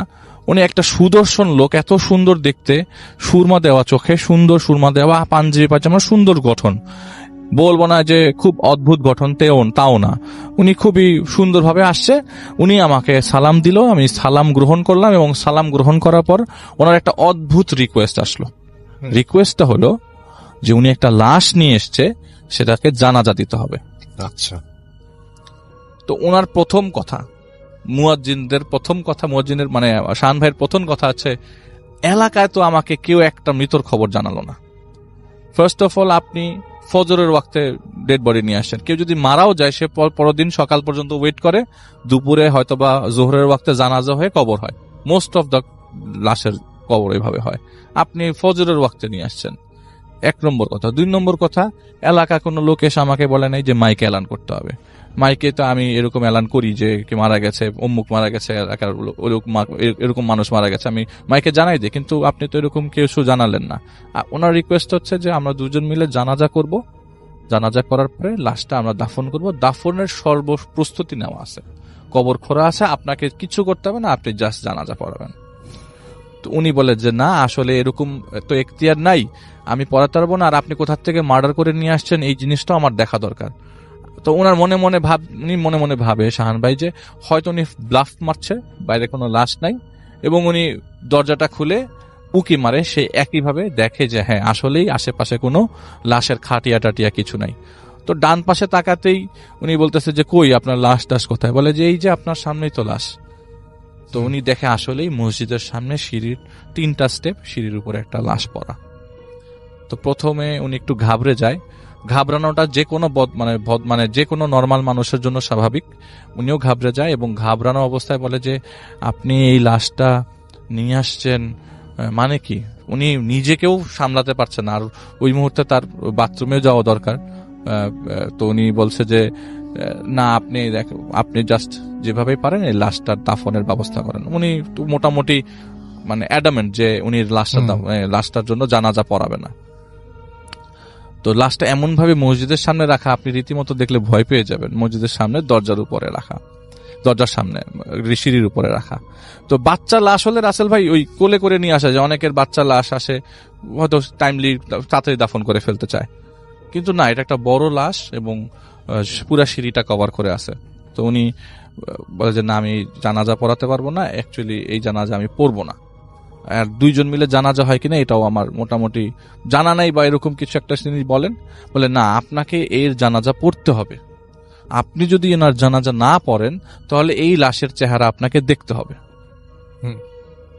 উনি একটা সুদর্শন লোক, এত সুন্দর দেখতে, সুরমা দেওয়া চোখে, সুন্দর সুরমা দেওয়া পাঞ্জাবি পায়জামা, সুন্দর গঠন। বলবো না যে খুব অদ্ভুত গঠন, তাও না, উনি খুবই সুন্দরভাবে আসছে। উনি আমাকে সালাম দিল, আমি সালাম গ্রহণ করলাম, এবং সালাম গ্রহণ করার পর ওনার একটা অদ্ভুত রিকোয়েস্ট আসলো। রিকোয়েস্টটা হলো যে উনি একটা লাশ নিয়ে এসছে, সেটাকে জানাজা দিতে হবে। আচ্ছা। তো ওনার প্রথম কথা, মুয়াজ্জিনের মানে শাহান ভাইয়ের প্রথম কথা আছে, এলাকায় তো আমাকে কেউ একটা মৃতর খবর জানালো না। ফার্স্ট অফ অল, আপনি ফজরের ওয়াক্তে ডেড বডি নিয়ে আসেন, কেউ যদি মারাও যায় সে পরদিন সকাল পর্যন্ত ওয়েট করে, দুপুরে হয়তোবা জোহরের ওয়াক্তে জানাজা হয়ে কবর হয়। মোস্ট অফ দ্য লাশের কবর এভাবে হয়। আপনি ফজরের ওয়াক্তে নিয়ে আসছেন, এক নম্বর কথা। 2 নম্বর কথা, এলাকা কোনো লোক এসে আমাকে বলে নাই যে মাইকে এলান করতে হবে। মাইকে তো আমি এরকম এলান করি যে কে মারা গেছে, অমুক মারা গেছে, এলাকার এরকম মানুষ মারা গেছে, আমি মাইকে জানাই দিই। কিন্তু আপনি তো এরকম কেউ জানালেন না। ওনার রিকোয়েস্ট হচ্ছে যে আমরা দুজন মিলে জানাজা করব, জানাজা করার পরে লাশটা আমরা দাফন করব। দাফনের সর্ব প্রস্তুতি নেওয়া আছে, কবর খোঁড়া আছে, আপনাকে কিছু করতে হবে না, আপনি জাস্ট জানাজা পড়াবেন। তো উনি বলে যে না, আসলে এরকম তো এখতিয়ার নাই, আমি পড়াতে পারবো না, আর আপনি কোথা থেকে মার্ডার করে নিয়ে আসছেন এই জিনিসটাও আমার দেখা দরকার। তো ওনার মনে মনে ভাবে শাহান ভাই যে হয়তো উনি ব্লাফ মারছে, বাইরে কোনো লাশ নাই, এবং উনি দরজাটা খুলে উকি মারে, সে একইভাবে দেখে যে হ্যাঁ আসলেই আশেপাশে কোনো লাশের খাটিয়া টাটিয়া কিছু নাই। তো ডান পাশে তাকাতেই উনি বলতেছে যে কই আপনার লাশ টাশ কোথায়? বলে যে এই যে আপনার সামনেই তো লাশ। তো উনি দেখে আসলেই মসজিদের সামনে সিঁড়ির 3টা স্টেপ, সিঁড়ির উপরে একটা লাশ পড়া। তো প্রথমে উনি একটু ঘাবড়ে যায়। ঘাবড়ানোটা যে কোনো মানে যে কোনো নর্মাল মানুষের জন্য স্বাভাবিক। উনিও ঘাবড়ে যায় এবং ঘাবড়ানো অবস্থায় বলে যে আপনি এই লাশটা নিয়ে আসছেন মানে কি? উনি নিজেকেও সামলাতে পারছেন না, আর ওই মুহূর্তে তার বাথরুমেও যাওয়া দরকার। তো উনি বলছে যে না, আপনি জাস্ট যেভাবেই পারেন এই লাশটার দাফনের ব্যবস্থা করেন। উনি মোটামুটি মানে অ্যাডামেন্ট যে উনি লাশটার জন্য জানাজা পড়াবে না। তো লাশটা এমন ভাবে মসজিদের সামনে রাখা, আপনি রীতিমতো দেখলে ভয় পেয়ে যাবেন। মসজিদের সামনে দরজার উপরে রাখা, দরজার সামনে সিঁড়ির উপরে রাখা। তো বাচ্চা লাশ হলে রাসেল ভাই ওই কোলে করে নিয়ে আসা যায়, অনেকের বাচ্চা লাশ আসে হয়তো টাইমলি তাড়াতাড়ি দাফন করে ফেলতে চায়, কিন্তু না, এটা একটা বড় লাশ এবং পুরা সিঁড়িটা কভার করে আছে। তো উনি বলে যে না, আমি জানাজা পড়াতে পারবো না, অ্যাকচুয়ালি এই জানাজা আমি পড়বো না। আর 2 জন মিলে জানাজা হয় কিনা এটাও আমার মোটামুটি জানা নাই, বা এরকম কিছু একটা জিনিস বলেন। বলে না, আপনাকে এর জানাজা পড়তে হবে, আপনি যদি এনার জানাজা না পড়েন তাহলে এই লাশের চেহারা আপনাকে দেখতে হবে।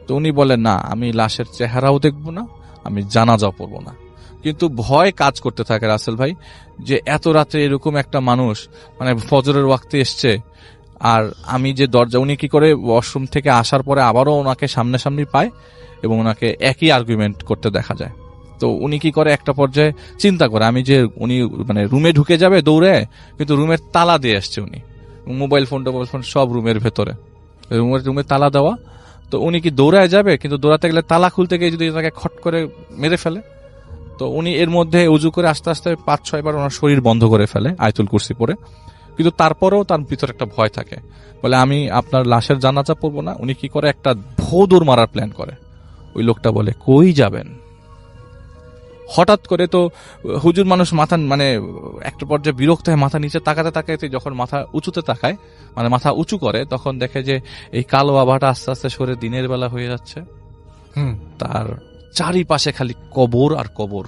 তো উনি বলেন না, আমি লাশের চেহারাও দেখবো না, আমি জানাজাও পড়বো না। কিন্তু ভয় কাজ করতে থাকে রাসেল ভাই, যে এত রাতে এরকম একটা মানুষ মানে ফজরের ওয়াক্তে এসছে, আর আমি যে দরজা, উনি কি করে ওয়াশরুম থেকে আসার পরে আবারও ওনাকে সামনাসামনি পায় এবং ওনাকে একই আর্গুমেন্ট করতে দেখা যায়। তো উনি কি করে, একটা পর্যায়ে চিন্তা করে আমি যে উনি মানে রুমে ঢুকে যাবে দৌড়ে, কিন্তু রুমের তালা দিয়ে আসছে উনি, মোবাইল ফোন সব রুমের ভেতরে, রুমের তালা দেওয়া। তো উনি কি দৌড়ায় যাবে, কিন্তু দৌড়াতে গেলে তালা খুলতে গিয়ে যদি তাকে খট করে মেরে ফেলে। তো উনি এর মধ্যে উজু করে আস্তে আস্তে 5-6 বার ওনার শরীর বন্ধ করে ফেলে আয়াতুল কুরসি পড়ে, কিন্তু তারপরেও তার ভিতরে একটা ভয় থাকে। বলে আমি আপনার লাশের জানাজা পড়বো না। উনি কি করে, একটা ভোদৌড় মারার প্ল্যান করে। ওই লোকটা বলে কই যাবেন? হঠাৎ করে তো হুজুর মানুষ মাথা মানে একটা পর্যায়ে বিরক্ত হয়ে মাথা নিচে তাকাতে তাকাতে যখন মাথা উঁচুতে তাকায়, মানে মাথা উঁচু করে, তখন দেখে যে এই কালো আভাটা আস্তে আস্তে সরে দিনের বেলা হয়ে যাচ্ছে। তার চারিপাশে খালি কবর আর কবর।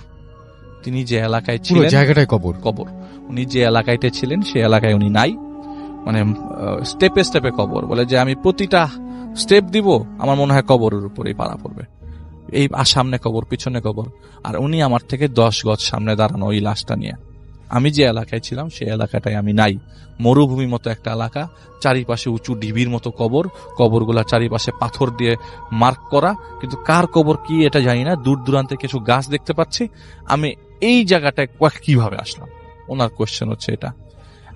তিনি যে এলাকায় ছিলেন, জায়গাটাই কবর। উনি যে এলাকায় ছিলেন সে এলাকায় উনি নাই, মানে স্টেপে স্টেপে কবর। বলে যে আমি প্রতিটা স্টেপ দিব, আমার মনে হয় কবরের উপরেই পাড়া পড়বে। এই সামনে কবর, পিছনে কবর, আর উনি আমার থেকে 10 গজ সামনে দাঁড়ানো ওই লাশটা নিয়ে। আমি যে এলাকায় ছিলাম সেই এলাকাটায় আমি নাই, মরুভূমি মতো একটা এলাকা, চারিপাশে উঁচু ঢিবির মতো কবর, কবরগুলা চারিপাশে পাথর দিয়ে মার্ক করা, কিন্তু কার কবর কি এটা জানি না। দূর দূরান্তে কিছু গাছ দেখতে পাচ্ছি। আমি এই জায়গাটায় কিভাবে আসলাম? ওনার কোয়েশ্চেন হচ্ছে এটা।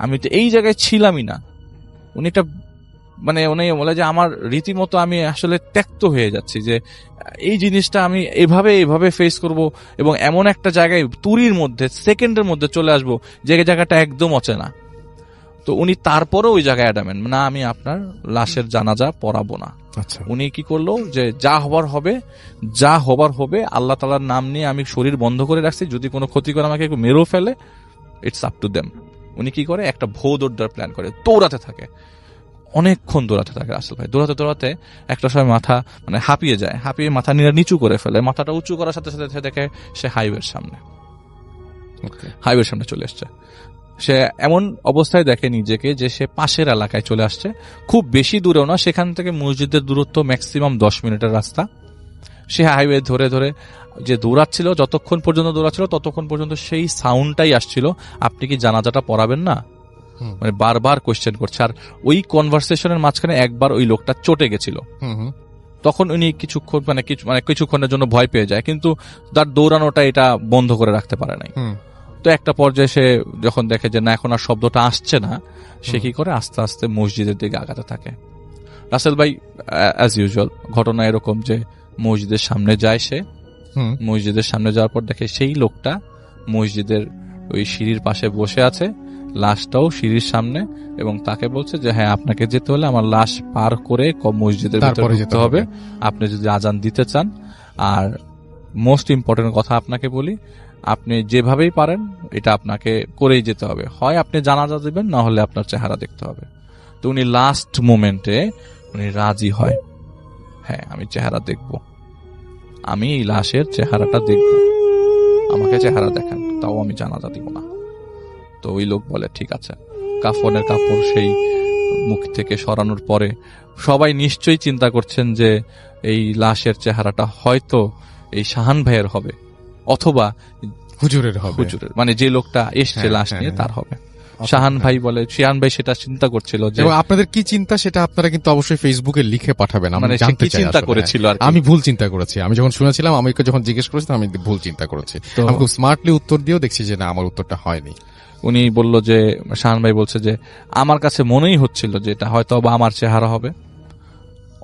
আমি তো এই জায়গায় ছিলামই না। উনি এটা মানে উনি বলে যে আমার রীতিমতো আমি আসলে ত্যক্ত হয়ে যাচ্ছি, যে এই জিনিসটা আমি এভাবে ফেস করব, এবং এমন একটা জায়গায় তুরির মধ্যে সেকেন্ডের মধ্যে চলে আসবো যে জায়গাটা একদম অচেনা। তো উনি তারপরও ওই জায়গায় অ্যাডামেন্ট, না আমি আপনার লাশের জানাজা পড়াবো না। আচ্ছা, উনি কি করলো, যে যা হবার হবে, আল্লাহ তাআলার নাম নিয়ে আমি শরীর বন্ধ করে রাখছি, যদি কোনো ক্ষতি করে আমাকে মেরেও ফেলে, ইটস আপ টু দেম। উনি কি করে, একটা দৌড়ার প্ল্যান করে, দৌড়াতে থাকে, অনেকক্ষণ দৌড়াতে থাকে রাসেল ভাই। দৌড়াতে একটা সময় মাথা মানে হাঁপিয়ে যায়, হাঁপিয়ে মাথা নিচু করে ফেলে। মাথাটা উঁচু করার সাথে সাথে দেখে সে হাইওয়ের সামনে চলে এসছে। সে এমন অবস্থায় দেখে নিজেকে যে সে পাশের এলাকায় চলে আসছে, খুব বেশি দূরেও না, সেখান থেকে মসজিদের দূরত্ব ম্যাক্সিমাম 10 মিনিটের রাস্তা। সে হাইওয়ে ধরে যে দৌড়াচ্ছিল, যতক্ষণ পর্যন্ত দৌড়াচ্ছিল ততক্ষণ পর্যন্ত সেই সাউন্ডটাই আসছিল, আপনি কি জানাজাটা পড়াবেন না? মানে বারবার কোয়েশ্চেন করছে। আর ওই কনভারসেশনের মাঝখানে একবার ওই লোকটা চটে গেছিল, তখন উনি কিছুক্ষণের জন্য ভয় পেয়ে যায়, কিন্তু তার দৌড়ানোটা এটা বন্ধ করে রাখতে পারে নাই। তো একটা পর্যায়ে সে যখন দেখে যে না এখন আর শব্দটা আসছে না, সে কি করে আস্তে আস্তে মসজিদের দিকে আগাতে থাকে। রাসেল ভাই অ্যাজ ইউজুয়াল ঘটনা এরকম যে মসজিদের সামনে যায় সে, মসজিদের সামনে যাওয়ার পর দেখে সেই লোকটা মসজিদের ওই সিঁড়ির পাশে বসে আছে, লাশটাও সিঁড়ির সামনে, এবং তাকে বলছে যে হ্যাঁ আপনাকে যেতে হলে আমার লাশ পার করে মসজিদের ভিতরে যেতে হবে আপনি যদি আজান দিতে চান। আর মোস্ট ইম্পর্টেন্ট কথা আপনাকে বলি, আপনি যেভাবেই পারেন এটা আপনাকে করেই যেতে হবে, হয় আপনি জানাজা দিবেন না হলে আপনার চেহারা দেখতে হবে। তো উনি লাস্ট মোমেন্টে উনি রাজি হয়, হ্যাঁ আমি চেহারা দেখব, আমি এই লাশের চেহারাটা দেখব, আমাকে চেহারা দেখান, তাও আমি জানাজা দিব না। তো ওই লোক বলে ঠিক আছে। কাফনের কাপড় সেই মুখ থেকে সরানোর পরে সবাই নিশ্চয়ই চিন্তা করছেন যে এই লাশের চেহারাটা হয়তো এই শাহান ভাইয়ের হবে অথবা হুজুরের হবে, হুজুরের মানে যে লোকটা এসছে লাশ নিয়ে তার হবে। শাহান ভাই বলে, শাহান ভাই সেটা চিন্তা করছিল যে আপনাদের কি চিন্তা সেটা আপনারা কিন্তু অবশ্যই ফেসবুকে লিখে পাঠাবেন, আমি জানতে চাই চিন্তা করেছিল। আর আমি ভুল চিন্তা করেছি, আমি যখন শুনেছিলাম আমাকে যখন জিজ্ঞেস করেছিলাম আমি ভুল চিন্তা করেছি, আমি খুব স্মার্টলি উত্তর দিয়েও দেখছি যে না আমার উত্তরটা হয়নি। উনি বলল যে শাহান ভাই বলছে যে আমার কাছে মনেই হচ্ছিল যে এটা হয়তো বা আমার চেহারা হবে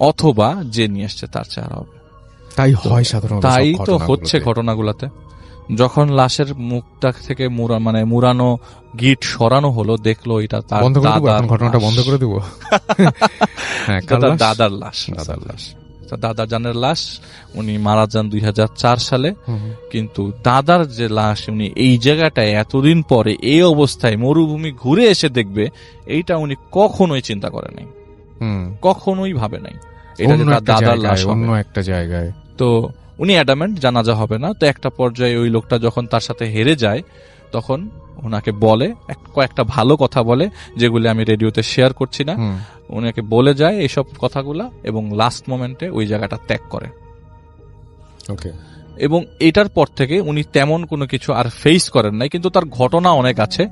অথবা যে নিয়ে এসছে তার চেহারা হবে। তাই হয় সাধারণত, তাই তো হচ্ছে ঘটনাগুলোতে। যখন লাশের মুখটা থেকে মুরানো গিট সরানো হলো, দেখলো এটা তার ঘটনাটা বন্ধ করে দেবো। দাদার লাশ, দাদা জানের লাশ। উনি মারা যান 2004 সালে। কিন্তু দাদার যে লাশ উনি এই জায়গাটায় এতদিন পরে এই অবস্থায় মরুভূমি ঘুরে এসে দেখবে, এইটা উনি কখনোই চিন্তা করে নাই, কখনোই ভাবে নাই এটা যে তার দাদার লাশ অন্য একটা জায়গায়। তো উনি অ্যাডামেন্ট জানাজা হবে না। তো একটা পর্যায়ে ওই লোকটা যখন তার সাথে হেরে যায় তখন ওনাকে বলে কয়েকটা ভালো কথা বলে, যেগুলি আমি রেডিওতে শেয়ার করছি না, ওনাকে বলে যায় এইসব কথাগুলা, এবং লাস্ট মোমেন্টে ওই জায়গাটা ত্যাগ করে। এবং এটার পর থেকে উনি তেমন কোনো কিছু আর ফেস করেন নাই, কিন্তু তার ঘটনা অনেক আছে।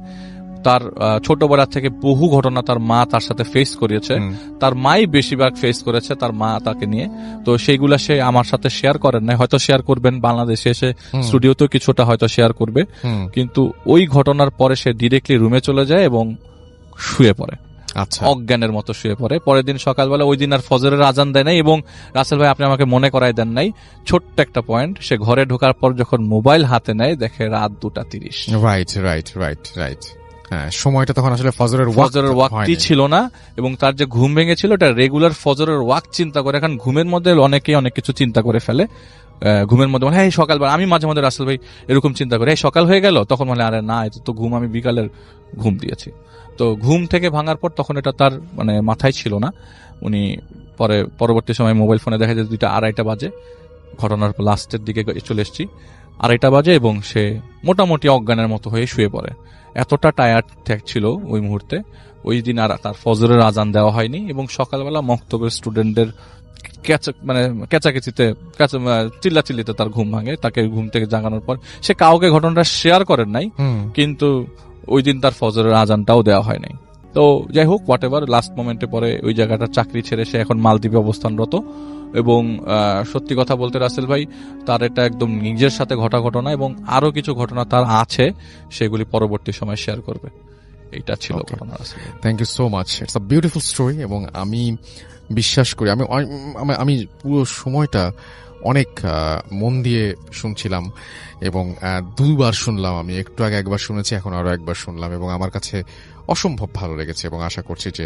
তার ছোটবেলা থেকে বহু ঘটনা তার মা তার সাথে ফেস করিয়েছে, তার মাই বেশিরভাগ ফেস করেছে তার মা তাকে নিয়ে। তো সেইগুলা সে আমার সাথে শেয়ার করেন নাই, হয়তো শেয়ার করবেন বাংলাদেশে এসে স্টুডিওতেও কিছুটা হয়তো শেয়ার করবে। কিন্তু ওই ঘটনার পরে সে ডিরেক্টলি রুমে চলে যায় এবং শুয়ে পড়ে, অজ্ঞানের মতো শুয়ে পড়ে। পরের দিন সকালবেলা, ওই দিন আর ফজরের আজান দেয় নাই। এবং রাসেল ভাই আপনি আমাকে মনে করাই দেন নাই ছোট্ট একটা পয়েন্ট, সে ঘরে ঢোকার পর যখন মোবাইল হাতে নেয় দেখে রাত 2:30। রাইট। হ্যাঁ, সময়টা তখন আসলে ফজরের ওয়াক্তই ছিল না, এবং তার যে ঘুম ভেঙেছিল এটা রেগুলার ফজরের ওয়াক্ত চিন্তা করে। এখন ঘুমের মধ্যে অনেকেই অনেক কিছু চিন্তা করে ফেলে, ঘুমের মধ্যে হ্যাঁ সকালবেলা, আমি মাঝে মাঝে রাসেল ভাই এরকম চিন্তা করি এই সকাল হয়ে গেল, তখন মানে আরে না এটা তো ঘুম, আমি বিকালের ঘুম দিয়েছি। তো ঘুম থেকে ভাঙার পর তখন এটা তার মাথায় ছিল না। উনি পরবর্তী সময় মোবাইল ফোনে দেখা যায় 2:30 বাজে, ঘটনার লাস্টের দিকে চলে এসেছি, 2:30 বাজে, এবং সে মোটামুটি অজ্ঞানের মতো হয়ে শুয়ে পড়ে। এতটা টায়ার্ড ছিল ওই মুহূর্তে। ওই দিন আর তার ফজরের আজান দেওয়া হয়নি, এবং সকালবেলা মক্তবের স্টুডেন্টদের কেচাকেচিতে চিল্লাচিল্লিতে তার ঘুম ভাঙে। তাকে ঘুম থেকে জাগানোর পর সে কাউকে ঘটনাটা শেয়ার করেন নাই, কিন্তু ওই দিন তার ফজরের আজানটাও দেওয়া হয় নাই। তো যাই হোক, হোয়াট এভার, লাস্ট মোমেন্টে পরে ওই জায়গাটার চাকরি ছেড়ে সে এখন মালদ্বীপে অবস্থানরত। এবং সত্যি কথা বলতে রাসেল ভাই, তার এটা একদম নিজের সাথে ঘটা ঘটনা, এবং আরো কিছু ঘটনা তার আছে, সেগুলি পরবর্তী সময় শেয়ার করবে। এইটা ছিল ঘটনা। Thank you so much, it's a beautiful story. এবং আমি বিশ্বাস করি, আমি পুরো সময়টা অনেক মন দিয়ে শুনছিলাম, এবং 2বার শুনলাম। আমি একটু আগে একবার শুনেছি, এখন আরো একবার শুনলাম, এবং আমার কাছে অসম্ভব ভালো লেগেছে, এবং আশা করছি যে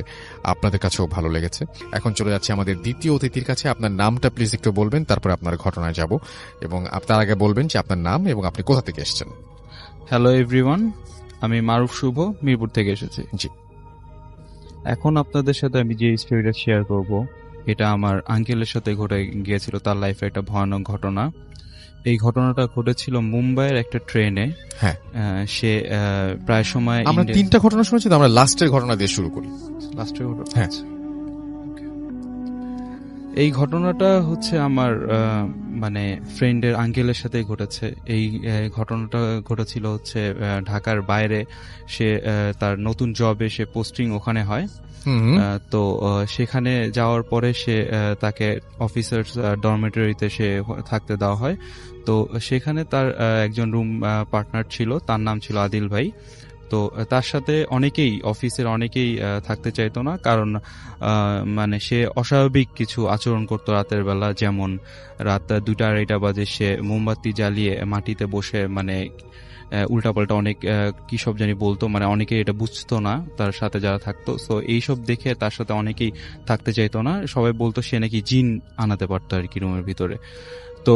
আপনাদের কাছেও ভালো লেগেছে। এখন চলে যাচ্ছি আমাদের দ্বিতীয় অতিথির কাছে। আপনার নামটা প্লিজ একটু বলবেন, তারপরে আপনার ঘটনায় যাব, এবং আপনার আগে বলবেন যে আপনার নাম এবং আপনি কোথা থেকে এসেছেন। হ্যালো এভরিওয়ান, আমি মারুফ শুভ, মিরপুর থেকে এসেছি। জি। এখন আপনাদের সাথে আমি যে স্টোরিটা শেয়ার করব, এটা আমার আঙ্কেলের সাথে ঘটে গিয়েছিল, তার লাইফে একটা ভয়ানক ঘটনা। এই ঘটনাটা ঘটেছিল মুম্বাইয়ের একটা ট্রেনে। হ্যাঁ, সে প্রায় সময় আমরা 3টা ঘটনা শুনেছি, তো আমরা লাস্টের ঘটনা দিয়ে শুরু করি। লাস্টের ঘটনা? হ্যাঁ। এই ঘটনাটা হচ্ছে আমার মানে ফ্রেন্ডের আঙ্কেলের সাথে ঘটেছে। এই ঘটনাটা ঘটেছিল হচ্ছে ঢাকার বাইরে। সে তার নতুন জবে সে পোস্টিং ওখানে হয়। তো সেখানে যাওয়ার পরে সে তাকে অফিসার্স ডরমেটরিতে সে থাকতে দেওয়া হয়। তো সেখানে তার একজন রুম পার্টনার ছিল, তার নাম ছিল আদিল ভাই। তো তার সাথে অফিসের অনেকেই থাকতে চাইতো না, কারণ মানে সে অস্বাভাবিক কিছু আচরণ করতো রাতের বেলা। যেমন রাত 2টা-2:30 বাজে সে মোমবাতি জ্বালিয়ে মাটিতে বসে মানে উল্টাপাল্টা অনেক কি সব জানি বলতো, মানে অনেকে এটা বুঝতো না তার সাথে যারা থাকতো। সো এইসব দেখে তার সাথে অনেকেই থাকতে চাইতো না, সবাই বলতো সে নাকি জিন আনাতে পারতো আর কি রুমের ভিতরে। তো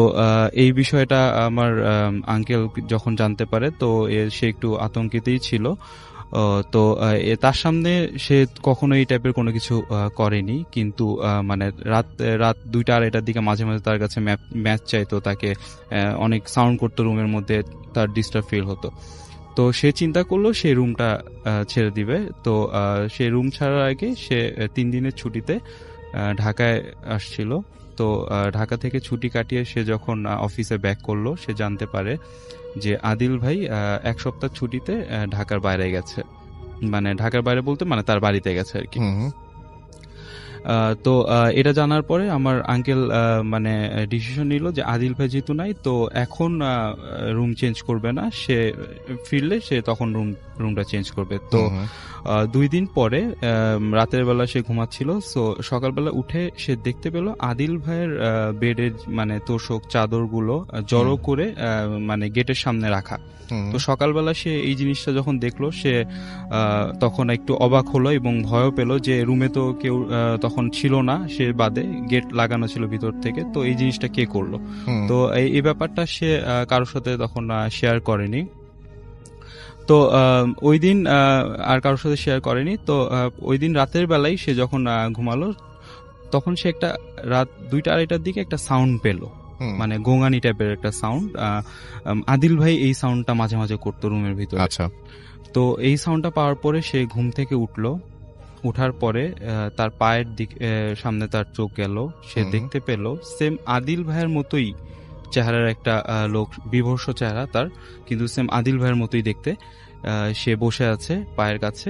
এই বিষয়টা আমার আঙ্কেল যখন জানতে পারে, তো সে একটু আতঙ্কিতই ছিল। তো তার সামনে সে কখনো এই টাইপের কোনো কিছু করেনি, কিন্তু মানে রাত 2টা-2:30টার দিকে মাঝে মাঝে তার কাছে ম্যাচ চাইতো, তাকে অনেক সাউন্ড করতো রুমের মধ্যে, তার ডিস্টার্ব ফিল হতো। তো সে চিন্তা করলো সে রুমটা ছেড়ে দিবে। তো সে রুম ছাড়ার আগে সে 3 দিনের ছুটিতে ঢাকায় আসছিল। তো ঢাকা থেকে ছুটি কাটিয়ে সে যখন অফিসে ব্যাক করলো, সে জানতে পারে যে আদিল ভাই 1 সপ্তাহ ছুটিতে ঢাকার বাইরে গেছে। মানে ঢাকার বাইরে বলতে মানে তার বাড়িতে গেছে আর কি। তো এটা জানার পরে আমার আঙ্কেল মানে ডিসিশন নিল যে আদিল ভাই যেহেতু নাই, তো এখন রুম চেঞ্জ করবে না, সে ফিরলে সে তখন রুমটা চেঞ্জ করবে। তো 2 দিন পরে রাতের বেলা সে ঘুমাচ্ছিল। সো সকালবেলা উঠে সে দেখতে পেল আদিল ভাইয়ের বেডের মানে তোষক চাদরগুলো জড়ো করে মানে গেটের সামনে রাখা। তো সকালবেলা সে এই জিনিসটা যখন দেখলো, সে তখন একটু অবাক হলো এবং ভয়ও পেল যে রুমে তো কেউ তখন ছিল না, সে বাদে গেট লাগানো ছিল ভিতর থেকে। তো এই জিনিসটা কে করলো? তো এই ব্যাপারটা সে কারোর সাথে তখন শেয়ার করেনি। তো ওই দিন আর কারোর সাথে শেয়ার করেনি। তো ওই দিন রাতের বেলায় সে যখন ঘুমালো, তখন সে একটা রাত 2টা-2:30টার দিকে একটা সাউন্ড পেলো, মানে গোঙানি টাইপের একটা সাউন্ড। আদিল ভাই এই সাউন্ডটা মাঝে মাঝে করতো রুমের ভিতরে। আচ্ছা। তো এই সাউন্ডটা পাওয়ার পরে সে ঘুম থেকে উঠলো। উঠার পরে তার পায়ের দিকে সামনে তার চোখ গেল, সে দেখতে পেল সেম আদিল ভাইয়ের মতোই চেহারার একটা লোক, বিভৎস চেহারা তার, কিন্তু সেম আদিল ভাইয়ের মতোই দেখতে। সে বসে আছে পায়ের কাছে।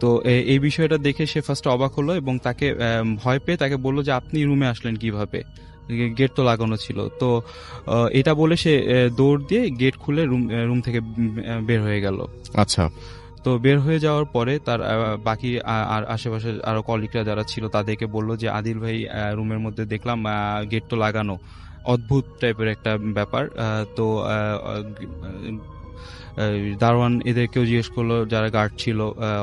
তো এই বিষয়টা দেখে সে ফার্স্ট অবাক হলো এবং তাকে ভয় পেয়ে তাকে বললো যে আপনি রুমে আসলেন কিভাবে, গেট তো লাগানো ছিল। তো এটা বলে সে দৌড় দিয়ে গেট খুলে রুম থেকে বের হয়ে গেল। আচ্ছা। তো বের হয়ে যাওয়ার পরে তার বাকি আর আশেপাশে আরো কলিগরা যারা ছিল তাদেরকে বলল যে আদিল ভাই রুমের মধ্যে দেখলাম গেট তো লাগানো, অদ্ভুত টাইপের একটা ব্যাপার। তো দারোয়ান এদেরকেও জিজ্ঞেস করলো, যারা গার্ড ছিল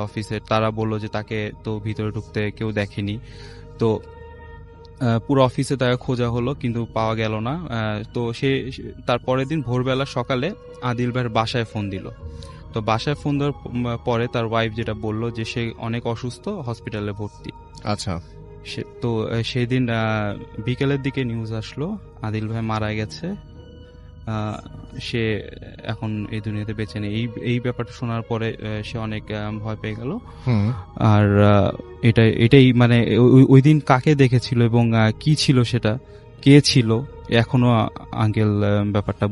অফিসের, তারা বললো যে তাকে তো ভিতরে ঢুকতে কেউ দেখেনি। তো পুরো অফিসে তাকে খোঁজা হলো কিন্তু পাওয়া গেল না। তো সে তার পরের দিন ভোরবেলা সকালে আদিল ভাইয়ের বাসায় ফোন দিল। তো বাসায় ফোন দেওয়ার পরে তার ওয়াইফ যেটা বললো যে সে অনেক অসুস্থ, হসপিটালে ভর্তি। আচ্ছা। তো সেদিন বিকেলের দিকে নিউজ আসলো আদিল ভাই মারা গেছে। সে এখন এই দুনিয়াতে বেঁচে নেই। এই ব্যাপারটা শোনার পরে সে অনেক ভয় পেয়ে গেল। আর এটাই মানে ওই দিন কাকে দেখেছিল এবং কি ছিল সেটা, কে ছিল, এখনো আঙ্কেল ব্যাপারটা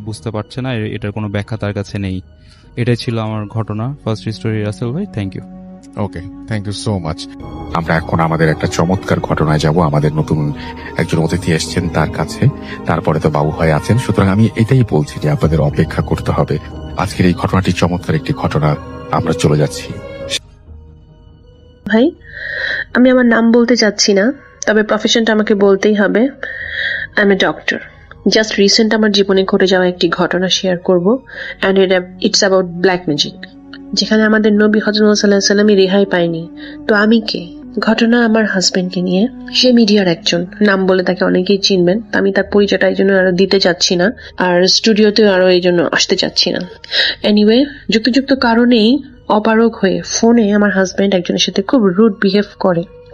বুঝতে পারছে না। এটার কোনো ব্যাখ্যা তার কাছে নেই। এটাই ছিল আমার ঘটনা, ফার্স্ট স্টোরি। রাসেল ভাই, thank you. Okay, thank you so much. আমরা এখন আমাদের একটা চমৎকার ঘটনায় যাব। আমাদের নতুন একজন অতিথি এসছেন তার কাছে, তারপরে তো বাবু ভাই আছেন। সুতরাং আমি এটাই বলছি যে আপনাদের অপেক্ষা করতে হবে। আজকের এই ঘটনাটি চমৎকার একটি ঘটনা, আমরা চলে যাচ্ছি। ভাই, আমি আমার নাম বলতে চাচ্ছি না, তবে প্রফেশনটা আমাকে বলতেই হবে। I M a doctor. Just recent আমার জীবনে ঘটে যাওয়া একটি ঘটনা শেয়ার করব, and it's about black magic, যেখানে আমাদের নবী হযরত সাল্লাল্লাহু আলাইহি ওয়াসাল্লাম রেহাই পায়নি। তো আমি কে? ঘটনা আমার হাজবেন্ডকে নিয়ে। সে মিডিয়ার একজন, নাম বলে তাকে অনেকেই চিনবেন। আমি তার পরিচয়টা এই জন্য আরো দিতে চাচ্ছি না, আর স্টুডিওতেও আরো এই জন্য আসতে চাচ্ছি না। এনিওয়ে, যুক্ত কারণেই অপারগ হয়ে ফোনে আমার হাজবেন্ড একজনের সাথে খুব রুড বিহেভ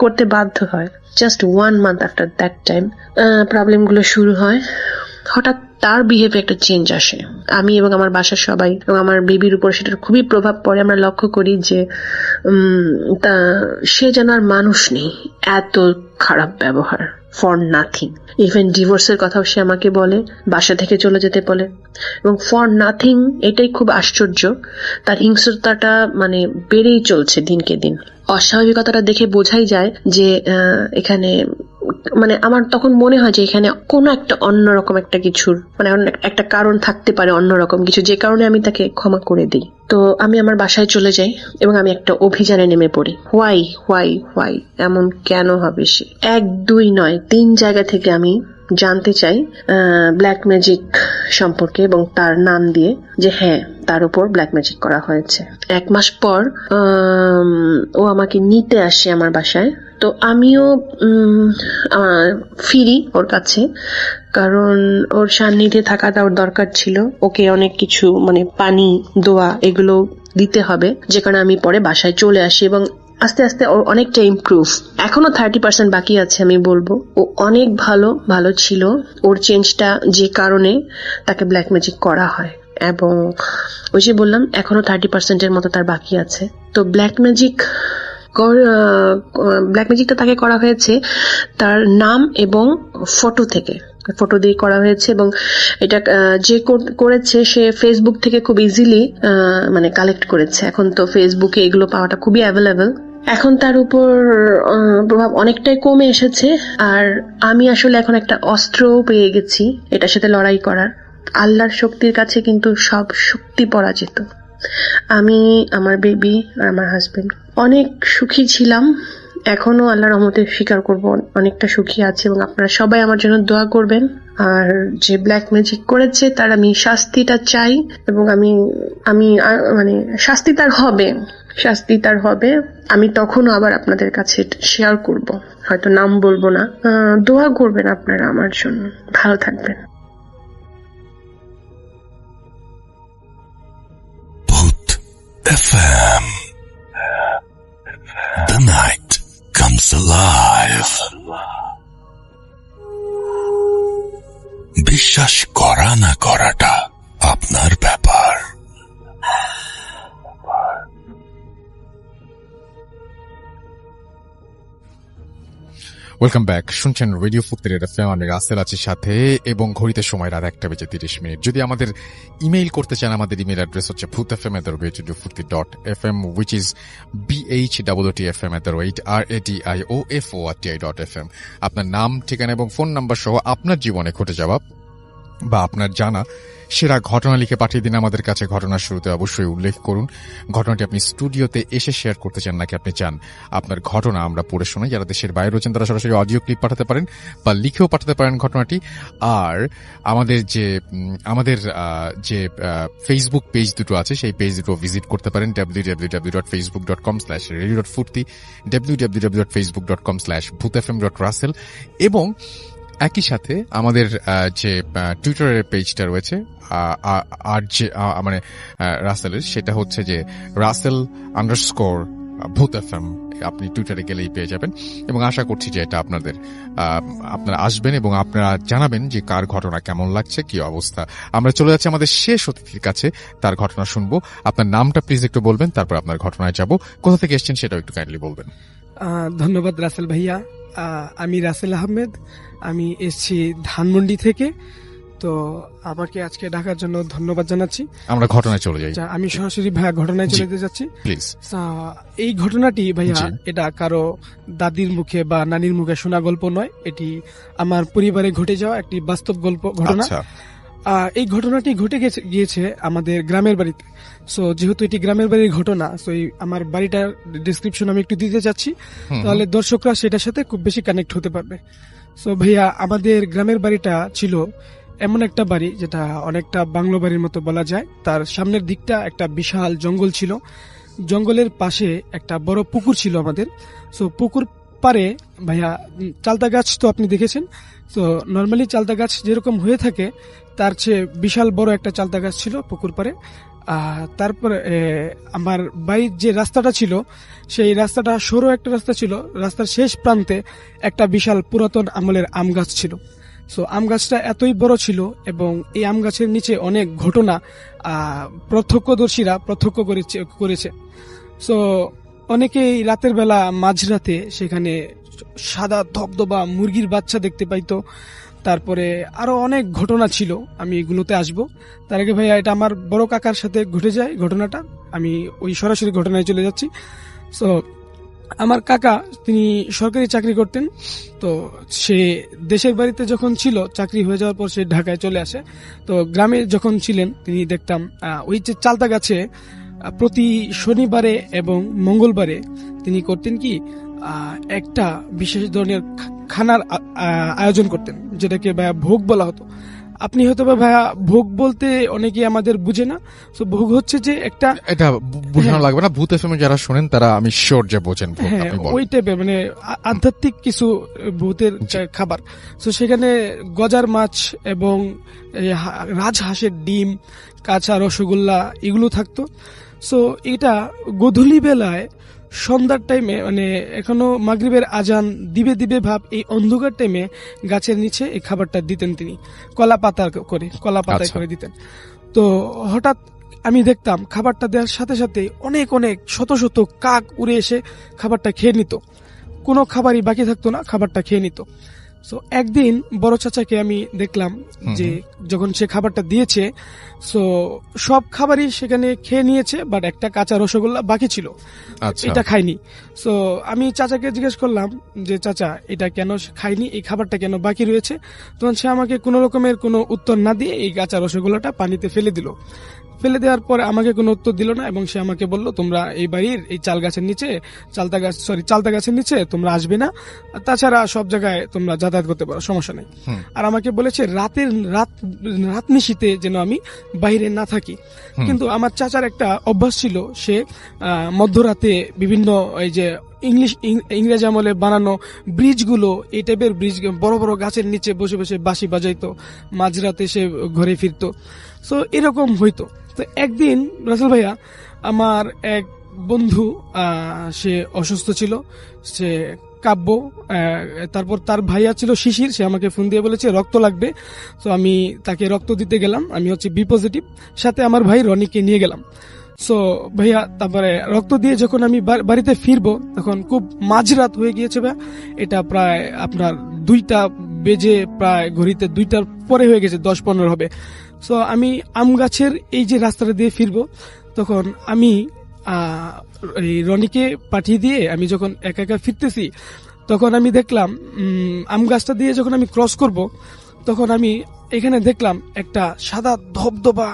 করতে বাধ্য হয়। Just 1 month after that time প্রবলেমগুলো শুরু হয়। হঠাৎ তার বিহেভে একটা চেঞ্জ আসে। আমি এবং আমার বাসার সবাই এবং আমার বেবির উপর সেটার খুবই প্রভাব পড়ে। আমরা লক্ষ্য করি যে সে যেন আর মানুষ নেই, এত খারাপ ব্যবহার। For nothing. ইভেন ডিভোর্সের কথাও সে আমাকে বলে, বাসা থেকে চলে যেতে বলে, এবং ফর নাথিং এটাই খুব আশ্চর্য। তার হিংস্রতাটা মানে বেড়েই চলছে দিনকে দিন। অস্বাভাবিকতাটা দেখে বোঝাই যায় যে এখানে মানে আমার তখন মনে হয় যে এখানে কোনো একটা অন্যরকম একটা কিছুর মানে একটা কারণ থাকতে পারে, অন্যরকম কিছু, যে কারণে আমি তাকে ক্ষমা করে দিই। তো আমি আমার বাসায় চলে যাই এবং আমি একটা অভিযানে নেমে পড়ি। হোয়াই হোয়াই হোয়াই, এমন কেন হবে সে? 1, 2 নয়, 3 জায়গা থেকে আমি জানতে চাই ব্ল্যাক ম্যাজিক সম্পর্কে এবং তার নাম দিয়ে যে হ্যাঁ তার উপর ব্ল্যাক ম্যাজিক করা হয়েছে। 1 মাস পর ও আমাকে নিতে আসে আমার বাসায়। তো আমিও ফিরি ওর কাছে, কারণ ওর সান্নিধ্যে থাকাটা ওর দরকার ছিল। ওকে অনেক কিছু মানে পানি, দোয়া এগুলো দিতে হবে, যে কারণে আমি পরে বাসায় চলে আসি এবং আস্তে আস্তে ওর অনেকটা ইমপ্রুভ। এখনো 30% বাকি আছে। আমি বলবো ও অনেক ভালো ছিল। ওর চেঞ্জটা যে কারণে তাকে ব্ল্যাক ম্যাজিক করা হয়, এবং ওই যে বললাম এখনো 30% মতো তার বাকি আছে। তো ব্ল্যাক ম্যাজিকটা তাকে করা হয়েছে তার নাম এবং ফটো থেকে, ফটো দিয়ে করা হয়েছে। এবং এটা যে করেছে সে ফেসবুক থেকে খুব ইজিলি মানে কালেক্ট করেছে। এখন তো ফেসবুকে এগুলো পাওয়াটা খুবই অ্যাভেলেবল। এখন তার উপর প্রভাব অনেকটাই কমে এসেছে, আর আমি আসলে এখন একটা অস্ত্রও পেয়ে গেছি এটার সাথে লড়াই করার। আল্লাহর শক্তির কাছে কিন্তু সব শক্তি পরাজিত। আমি, আমার বেবি আর আমার হাজবেন্ড অনেক সুখী ছিলাম। এখনো আল্লাহর রহমতে স্বীকার করব অনেকটা সুখী আছে, এবং আপনারা সবাই আমার জন্য দোয়া করবেন। আর যে ব্ল্যাক ম্যাজিক করেছে তার আমি শাস্তিটা চাই, এবং আমি মানে শাস্তি তার হবে। আমি তখনও আবার আপনাদের কাছে শেয়ার করব, হয়তো নাম বলবো না। দোয়া করবেন আপনারা আমার জন্য। ভালো থাকবেন। FM. The night comes alive. বিশ্বাস করা না করাটা আপনার ব্যাপার। Welcome back. শুনছেন রেডিও ফুর্তির এফএম। আমি রাসেল আছি সাথে, এবং ঘড়িতে সময় রাত 1:30 যদি আমাদের ইমেইল করতে চান, আমাদের ইমেইল অ্যাড্রেস হচ্ছে bhutfm@radiofurti.fm, which is bhwtfm@radiofurti.fm। আপনার নাম, ঠিকানা এবং ফোন নাম্বার সহ আপনার জীবনে ঘটে যাওয়া বা আপনার জানা সেরা ঘটনা লিখে পাঠিয়ে দিন আমাদের কাছে। ঘটনার শুরুতে অবশ্যই উল্লেখ করুন ঘটনাটি আপনি স্টুডিওতে এসে শেয়ার করতে চান নাকি আপনি চান আপনার ঘটনা আমরা পড়ে শোনাই। যারা দেশের বাইরে রয়েছেন তারা সরাসরি অডিও ক্লিপ পাঠাতে পারেন বা লিখেও পাঠাতে পারেন ঘটনাটি। আর আমাদের যে ফেসবুক পেজ দুটো আছে সেই পেজ দুটো ভিজিট করতে পারেন www.facebook.com/radio.furti, www.facebook.com/bhutfm.russell, এবং একই সাথে আমাদের যে টুইটারের পেজটা রয়েছে আর যে মানে রাসেলের, সেটা হচ্ছে যে Russell_BhutFM। আপনি টুইটারে গেলেই পেয়ে যাবেন, এবং আশা করছি যে এটা আপনারা আসবেন এবং আপনারা জানাবেন যে কার ঘটনা কেমন লাগছে, কি অবস্থা। আমরা চলে যাচ্ছি আমাদের শেষ অতিথির কাছে, তার ঘটনা শুনবো। আপনার নামটা প্লিজ একটু বলবেন, তারপর আপনার ঘটনায় যাব। কোথা থেকে এসেছেন সেটাও একটু কাইন্ডলি বলবেন। ধন্যবাদ রাসেল ভাইয়া। আমি রাসেল আহমেদ, আমি এসেছি ধানমন্ডি থেকে। তো আমাকে আজকে ডাকার জন্য ধন্যবাদ জানাচ্ছি। আমরা ঘটনায় চলে যাই। আমি সরাসরি ভাইয়া ঘটনায় চলে যেতে যাচ্ছি প্লিজ। এই ঘটনাটি ভাইয়া এটা কারো দাদির মুখে বা নানির মুখে শোনা গল্প নয়, এটি আমার পরিবারে ঘটে যাওয়া একটি বাস্তব ঘটনা। এই ঘটনাটি ঘটে গিয়েছে আমাদের গ্রামের বাড়িতে। সো যেহেতু এটি গ্রামের বাড়ির ঘটনা, সো আমার বাড়িটার ডিসক্রিপশন আমি একটু দিতে চাচ্ছি, তাহলে দর্শকরা সেটার সাথে খুব বেশি কানেক্ট হতে পারবে। সো ভাইয়া, আমাদের গ্রামের বাড়িটা ছিল এমন একটা বাড়ি যেটা অনেকটা বাংলো বাড়ির মতো বলা যায়। তার সামনের দিকটা একটা বিশাল জঙ্গল ছিল, জঙ্গলের পাশে একটা বড় পুকুর ছিল আমাদের। সো পুকুর পারে ভাইয়া চালতা গাছ তো আপনি দেখেছেন। তো নর্মালি চালতা গাছ যেরকম হয়ে থাকে তার চেয়ে বিশাল বড় একটা চালতা গাছ ছিল পুকুর পারে। তারপরে আমার বাড়ির যে রাস্তাটা ছিল সেই রাস্তাটা সরু একটা রাস্তা ছিল। রাস্তার শেষ প্রান্তে একটা বিশাল পুরাতন আমলের আম গাছ ছিল। সো আম গাছটা এতই বড় ছিল এবং এই আম গাছের নিচে অনেক ঘটনা প্রত্যক্ষদর্শীরা প্রত্যক্ষ করেছে। সো অনেকেই রাতের বেলা মাঝরাতে সেখানে সাদা ধবধবা মুরগির বাচ্চা দেখতে পাইতো। তারপরে আরো অনেক ঘটনা ছিল, আমি এগুলোতে আসব। তার আগে ভাইয়া, এটা আমার বড় কাকার সাথে ঘটে যায় ঘটনাটা, আমি ওই সরাসরি ঘটনায় চলে যাচ্ছি। সো আমার কাকা তিনি সরকারি চাকরি করতেন, তো সে দেশের বাড়িতে যখন ছিল, চাকরি হয়ে যাওয়ার পর সে ঢাকায় চলে আসে। তো গ্রামে যখন ছিলেন তিনি দেখতাম ওই যে চালতা গাছে প্রতি শনিবারে এবং মঙ্গলবারে তিনি করতেন কি একটা বিশেষ ধরনের খানার আয়োজন করতেন, যেটাকে ভাইয়া ভোগ বলা হতো। আপনি হয়তো বা ভাইয়া ভোগ বলতে অনেকে আমাদের বুঝে না, তো ভোগ হচ্ছে যে একটা, এটা বোঝানো লাগবে না, ভূত এফএম যারা শোনেন তারা আমি শিওর যে বোঝেন ভূত, হ্যাঁ আপনি বলেন। ওই টাইপের মানে আধ্যাত্মিক কিছু ভূতের খাবার। তো সেখানে গজার মাছ এবং রাজহাঁসের ডিম, কাঁচা রসগোল্লা এগুলো থাকতো। সো এটা গোধূলি বেলায় সন্ধ্যার টাইমে, মানে এখনো মাগরিবের আজান দিবে দিবে ভাব, এই অন্ধকার টাইমে গাছের নিচে এই খাবারটা দিতেন তিনি, কলা পাতায় আচ্ছা। করে দিতেন। তো হঠাৎ আমি দেখতাম খাবারটা দেওয়ার সাথে সাথে অনেক অনেক শত শত কাক উড়ে এসে খাবারটা খেয়ে নিত, কোনো খাবারই বাকি থাকতো না, খাবারটা খেয়ে নিত। সো একদিন বড় চাচাকে আমি দেখলাম যে যখন সে খাবারটা দিয়েছে, সো সব খাবারই সেখানে খেয়ে নিয়েছে, বাট একটা কাঁচা রসগোল্লা বাকি ছিল, আচ্ছা। এটা খাইনি। সো আমি চাচাকে জিজ্ঞেস করলাম যে চাচা এটা কেন খাইনি, এই খাবারটা কেন বাকি রয়েছে? তখন সে আমাকে কোনো রকমের কোনো উত্তর না দিয়ে এই কাঁচা রসগোল্লাটা পানিতে ফেলে দিল। ফেলে দেওয়ার পরে আমাকে কোনো উত্তর দিল না, এবং সে আমাকে বলল তোমরা এই বাড়ির এই চালতা গাছের নিচে তোমরা আসবে না, তাছাড়া সব জায়গায় তোমরা যাতায়াত করতে পারো, সমস্যা নেই। আর আমাকে বলেছে রাত নিশীতে যেন আমি বাইরে না থাকি। কিন্তু আমার চাচার একটা অভ্যাস ছিল, সে মধ্যরাতে বিভিন্ন এই যে ইংরেজ আমলে বানানো ব্রিজগুলো, এই টাইপের ব্রিজ, বড় বড় গাছের নিচে বসে বসে বাঁশি বাজাইতো, মাঝরাতে সে ঘরে ফিরতো। সো এরকম হইতো। তো একদিন রাসেল ভাইয়া, আমার এক বন্ধু সে অসুস্থ ছিল, সে কাব্য, তারপর তার ভাইয়া ছিল শিশির, সে আমাকে ফোন দিয়ে বলেছে রক্ত লাগবে। তো আমি তাকে রক্ত দিতে গেলাম, আমি হচ্ছে বি পজিটিভ, সাথে আমার ভাই রনিকে নিয়ে গেলাম। সো ভাইয়া তারপরে রক্ত দিয়ে যখন আমি বাড়িতে ফিরবো, তখন খুব মাঝরাত হয়ে গিয়েছে ভাইয়া, এটা প্রায় আপনার 2টা বেজে, প্রায় ঘড়িতে 2টার পরে হয়ে গেছে, 10-15 হবে। সো আমি আম গাছের এই যে রাস্তাটা দিয়ে ফিরবো, তখন আমি এই রনিকে পাঠিয়ে দিয়ে আমি যখন একা একা ফিরতেছি, তখন আমি দেখলাম আম গাছটা দিয়ে যখন আমি ক্রস করব, তখন আমি এখানে দেখলাম একটা সাদা ধবধবা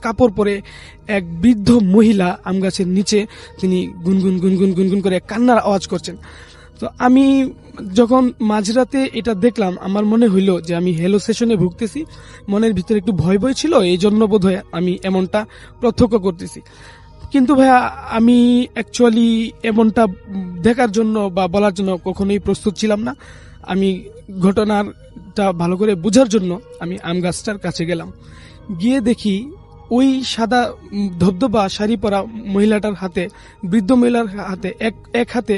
কাপড় পরে এক বৃদ্ধ মহিলা আম গাছের নিচে তিনি গুনগুন গুনগুন গুনগুন করে কান্নার আওয়াজ করছেন। তো আমি যখন মাঝরাতে এটা দেখলাম, আমার মনে হইল যে আমি হ্যালোসেশনে ভুগতেছি, মনের ভিতরে একটু ভয় ভয় ছিল, এই জন্য বোধহয় আমি এমনটা প্রত্যক্ষ করতেছি। কিন্তু ভাইয়া আমি অ্যাকচুয়ালি এমনটা দেখার জন্য বা বলার জন্য কখনোই প্রস্তুত ছিলাম না। আমি ঘটনাটা ভালো করে বোঝার জন্য আমি আম গাছটার কাছে গেলাম, গিয়ে দেখি ওই সাদা ধবধবা শাড়ি পরা মহিলাটার হাতে, বৃদ্ধ মহিলার হাতে এক হাতে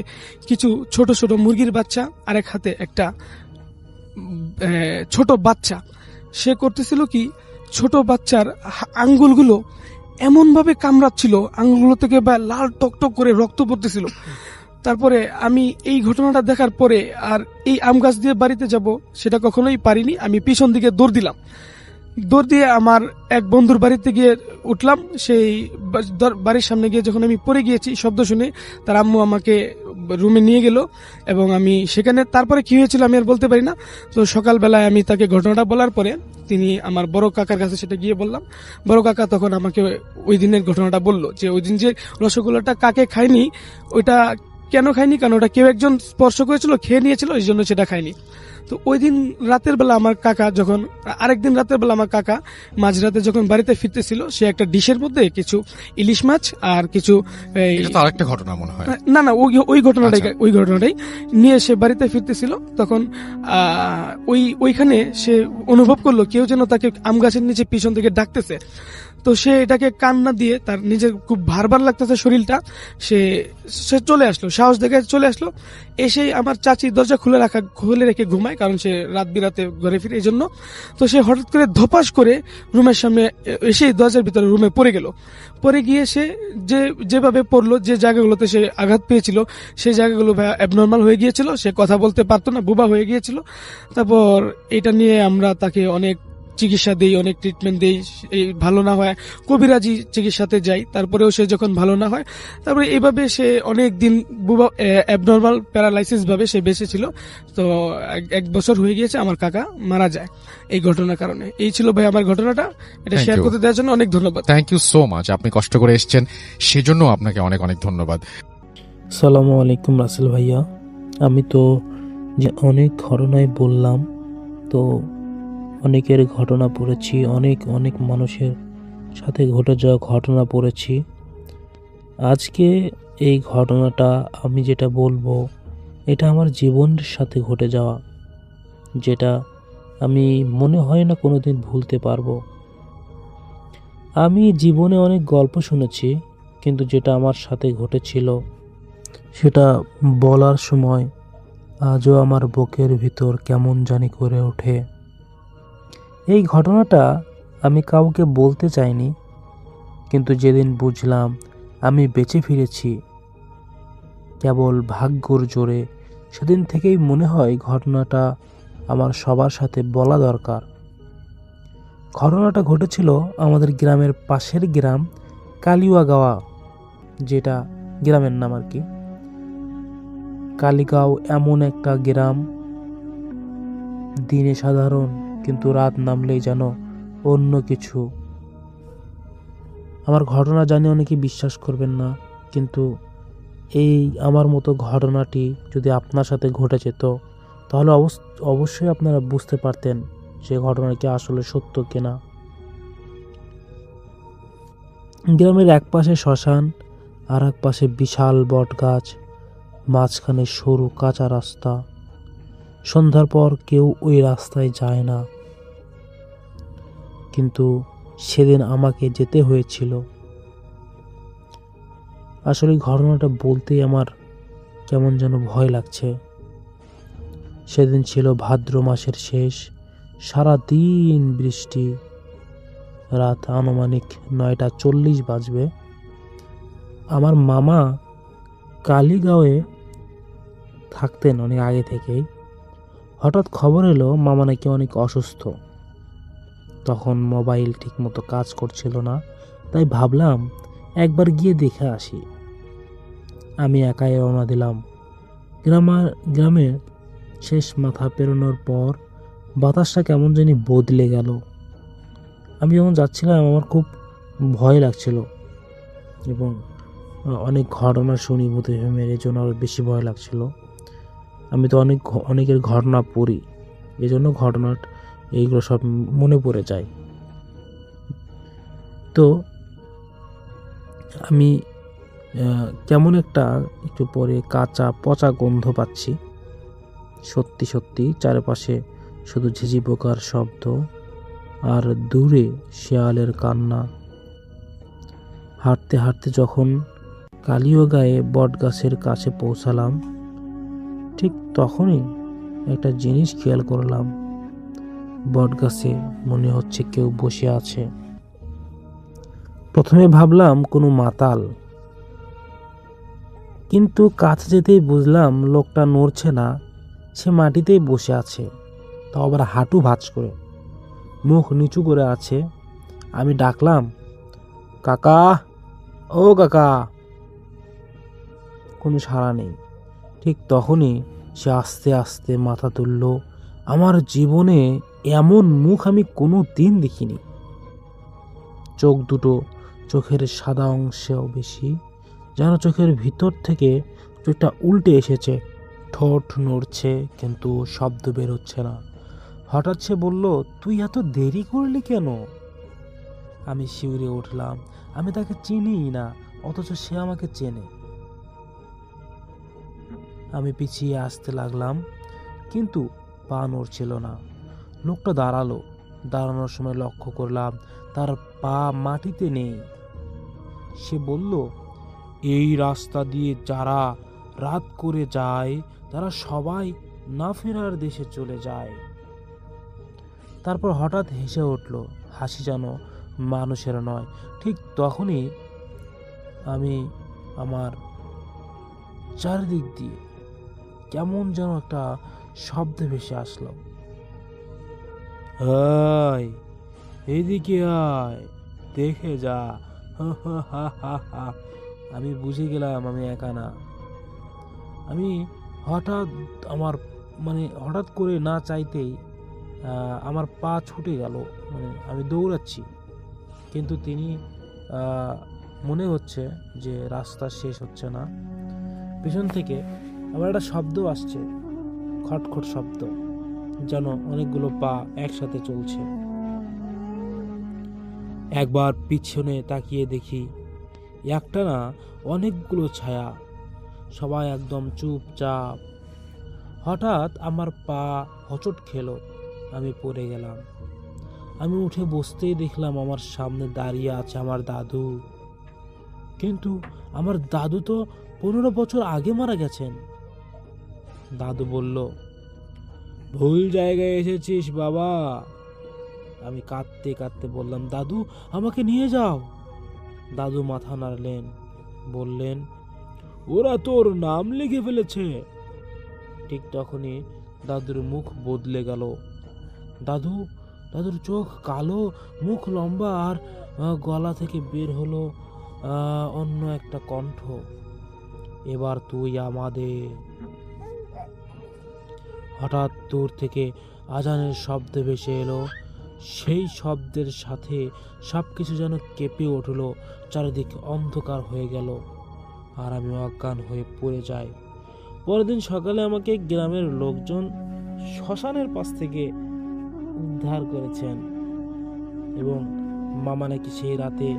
কিছু ছোট ছোট মুরগির বাচ্চা, আর এক হাতে একটা ছোট বাচ্চা। সে করতেছিল কি, ছোট বাচ্চার আঙ্গুলগুলো এমন ভাবে কামড়াচ্ছিল, আঙ্গুলগুলো থেকে লাল টকটক করে রক্ত পড়তেছিল। তারপরে আমি এই ঘটনাটা দেখার পরে আর এই আম গাছ দিয়ে বাড়িতে যাব সেটা কখনোই পারিনি। আমি পিছন দিকে দৌড় দিলাম, দৌড় দিয়ে আমার এক বন্ধুর বাড়িতে গিয়ে উঠলাম। সেই বাড়ির সামনে গিয়ে যখন আমি পড়ে গিয়েছি, শব্দ শুনে তার আম্মু আমাকে রুমে নিয়ে গেল, এবং আমি সেখানে, তারপরে কি হয়েছিল আমি আর বলতে পারি না। তো সকালবেলায় আমি তাকে ঘটনাটা বলার পরে তিনি আমার বড় কাকার কাছে সেটা গিয়ে বললাম। বড় কাকা তখন আমাকে ওই দিনের ঘটনাটা বলল, যে ওই দিন যে রসগোল্লাটা কাকে খায়নি, ওইটা কেন খায়নি, কারণ ওটা কেউ একজন স্পর্শ করেছিল, খেয়ে নিয়েছিল, এই জন্য সেটা খায়নি। তো ওই দিন রাতের বেলা আমার কাকা যখন, আরেকদিন রাতের বেলা আমার কাকা মাঝরাতে যখন বাড়িতে ফিরতেছিল, সে একটা ডিশের মধ্যে কিছু ইলিশ মাছ আর কিছু আরেকটা ঘটনা মনে হয়, না ওই ঘটনাটাই নিয়ে সে বাড়িতে ফিরতেছিল। তখন ওইখানে সে অনুভব করলো কেউ যেন তাকে আম গাছের নিচে পিছন থেকে ডাকতেছে। তো সে এটাকে কান্না দিয়ে, তার নিজের খুব ভারবার লাগতেছে শরীরটা, সে সে চলে আসলো, সাহস দেখে চলে আসলো। এসেই আমার চাচি দরজা খুলে রেখে ঘুমায়, কারণ সে রাত বিরাতে ঘরে ফিরে এই জন্য। তো সে হঠাৎ করে ধপাস করে রুমের সামনে এসেই দরজার ভিতরে রুমে পড়ে গেল। পরে গিয়ে সে যেভাবে পড়লো, যে জায়গাগুলোতে সে আঘাত পেয়েছিল সেই জায়গাগুলো অ্যাবনর্মাল হয়ে গিয়েছিল, সে কথা বলতে পারতো না, বোবা হয়ে গিয়েছিল। তারপর এটা নিয়ে আমরা তাকে অনেক চিকিৎসা দেই, অনেক ট্রিটমেন্ট দেই, এই ভালো না হয় কবিরাজি চিকিৎসাতে যাই, তারপরেও সে যখন ভালো না হয়, তারপরে এইভাবে সে অনেক দিন অ্যাবনর্মাল প্যারালাইসিস ভাবে সে বেঁচে ছিল। তো 1 বছর হয়ে গিয়েছে, আমার কাকা মারা যায় এই ঘটনার কারণে। এই ছিল ভাই আমার ঘটনাটা, এটা Thank শেয়ার you. করতে দেওয়ার জন্য অনেক ধন্যবাদ। থ্যাংক ইউ সো মাচ, আপনি কষ্ট করে এসেছেন, সেজন্য আপনাকে অনেক অনেক ধন্যবাদ। সালামু আলাইকুম রাসেল ভাইয়া। আমি তো যে অনেক ঘটনায় বললাম, তো অনেকের ঘটনা পড়েছি, অনেক অনেক মানুষের সাথে ঘটে যাওয়া ঘটনা পড়েছি। আজকে এই ঘটনাটা আমি যেটা বলবো, এটা আমার জীবনের সাথে ঘটে যাওয়া, যেটা আমি মনে হয় না কোনোদিন ভুলতে পারবো। আমি জীবনে অনেক গল্প শুনেছি, কিন্তু যেটা আমার সাথে ঘটেছিল সেটা বলার সময় আজও আমার বুকের ভিতর কেমন জানি করে ওঠে। এই ঘটনাটা আমি কাউকে বলতে চাইনি, কিন্তু যেদিন বুঝলাম আমি বেঁচে ফিরেছি কেবল ভাগ্যর জোরে, সেদিন থেকেই মনে হয় ঘটনাটা আমার সবার সাথে বলা দরকার। ঘটনাটা ঘটেছিল আমাদের গ্রামের পাশের গ্রাম কালিয়াগাঁও, যেটা গ্রামের নাম আর কি। কালিগাঁও এমন একটা গ্রাম, দিনে সাধারণ, কিন্তু রাত নামলেই যেন অন্য কিছু। আমার ঘটনা জানি অনেকে বিশ্বাস করবেন না, কিন্তু এই আমার মতো ঘটনাটি যদি আপনার সাথে ঘটে যেত, তাহলে অবশ্যই আপনারা বুঝতে পারতেন যে ঘটনাটি আসলে সত্য কিনা। গ্রামের এক পাশে শ্মশান, আর এক পাশে বিশাল বট গাছ, মাঝখানে সরু কাঁচা রাস্তা। সন্ধ্যার পর কেউ ওই রাস্তায় যায় না, কিন্তু সেদিন আমাকে যেতে হয়েছিল। আসলে ঘটনাটা বলতেই আমার কেমন যেন ভয় লাগছে। সেদিন ছিল ভাদ্র মাসের শেষ, সারা দিন বৃষ্টি। রাত আনুমানিক 9:40 বাজবে। আমার মামা কালীগাঁওয়ে থাকতেন অনেক আগে থেকেই। হঠাৎ খবর এলো মামা নাকি অনেক অসুস্থ। তখন মোবাইল ঠিকমতো কাজ করছিল না, তাই ভাবলাম একবার গিয়ে দেখে আসি। আমি একাই রওনা দিলাম। গ্রামের শেষ মাথা পেরোনোর পর বাতাসটা কেমন জানি বদলে গেল। আমি যখন যাচ্ছিলাম আমার খুব ভয় লাগছিল, এবং অনেক ঘটনা শুনি ভূতের, এই জন্য আরো বেশি ভয় লাগছিল। আমি তো অনেকের ঘটনা পড়ি, এই জন্য এইগুলো সব মনে পড়ে যায়। তো আমি কেমন একটু পরে কাঁচা পচা গন্ধ পাচ্ছি। সত্যি সত্যি চারপাশে শুধু ঝিঝি পোকার শব্দ আর দূরে শেয়ালের কান্না। হাঁটতে হাঁটতে যখন কালিয়াগাঁয়ে বট গাছের কাছে পৌঁছালাম, ঠিক তখনই একটা জিনিস খেয়াল করলাম। বট গাছে মনে হচ্ছে কেউ বসে আছে। প্রথমে ভাবলাম কোনো মাতাল, কিন্তু কাছে যেতেই বুঝলাম লোকটা নড়ছে না, সে মাটিতেই বসে আছে, তাও আবার হাঁটু ভাঁজ করে, মুখ নিচু করে আছে। আমি ডাকলাম, কাকা, ও কাকা। কোনো সাড়া নেই। ঠিক তখনই সে আস্তে আস্তে মাথা তুলল। আমার জীবনে এমন মুখ আমি কোনো দিন দেখিনি। চোখ দুটো চোখের সাদা অংশেও বেশি, যেন চোখের ভিতর থেকে চোখটা উল্টে এসেছে। ঠোঁট নড়ছে, কিন্তু শব্দ বের হচ্ছে না। হঠাৎ সে বলল, তুই এত দেরি করলি কেন? আমি শিউরে উঠলাম। আমি তাকে চিনিই না, অথচ সে আমাকে চেনে। আমি পিছিয়ে আসতে লাগলাম, কিন্তু পা নড়ছিল না। লোকটা দাঁড়ালো। দাঁড়ানোর সময় লক্ষ্য করলাম তার পা মাটিতে নেই। সে বলল, এই রাস্তা দিয়ে যারা রাত করে যায় তারা সবাই না ফেরার দেশে চলে যায়। তারপর হঠাৎ হেসে উঠল, হাসি যেন মানুষের নয়। ঠিক তখনই আমি আমার চারিদিক দিয়ে কেমন যেন একটা শব্দ ভেসে আসলো, আয় এদিকে আয়, দেখে যা। আমি বুঝে গেলাম আমি একা না। আমি হঠাৎ করে না চাইতেই আমার পা ছুটে গেল, আমি দৌড়াচ্ছি, কিন্তু তিনি মনে হচ্ছে যে রাস্তা শেষ হচ্ছে না। পেছন থেকে আবার একটা শব্দ আসছে, খটখট শব্দ, যেন অনেকগুলো পা একসাথে চলছে। একবার পিছনে তাকিয়ে দেখি একটা না অনেকগুলো ছায়া, সবাই একদম চুপচাপ। হঠাৎ আমার পা হোঁচট খেলো, আমি পড়ে গেলাম। আমি উঠে বসতেই দেখলাম আমার সামনে দাঁড়িয়ে আছে আমার দাদু। কিন্তু আমার দাদু তো 15 বছর আগে মারা গেছেন। দাদু বলল, ভুল জায়গায় এসেছিস বাবা। আমি কাঁদতে কাঁদতে বললাম, দাদু আমাকে নিয়ে যাও। দাদু মাথা নাড়লেন, বললেন, ওরা তোর নাম লিখে ফেলেছে। ঠিক তখনই দাদুর মুখ বদলে গেল। দাদুর চোখ কালো, মুখ লম্বা, আর গলা থেকে বের হলো অন্য একটা কণ্ঠ, এবার তুই আমাদের। হঠাৎ দূর থেকে আজানের শব্দ ভেসে এলো। সেই শব্দের সাথে সবকিছু যেন কেঁপে উঠলো, চারিদিক অন্ধকার হয়ে গেল, আর আমি অজ্ঞান হয়ে পড়ে যাই। পরের দিন সকালে আমাকে গ্রামের লোকজন শ্মশানের পাশ থেকে উদ্ধার করেছেন, এবং মামা নাকি সেই রাতে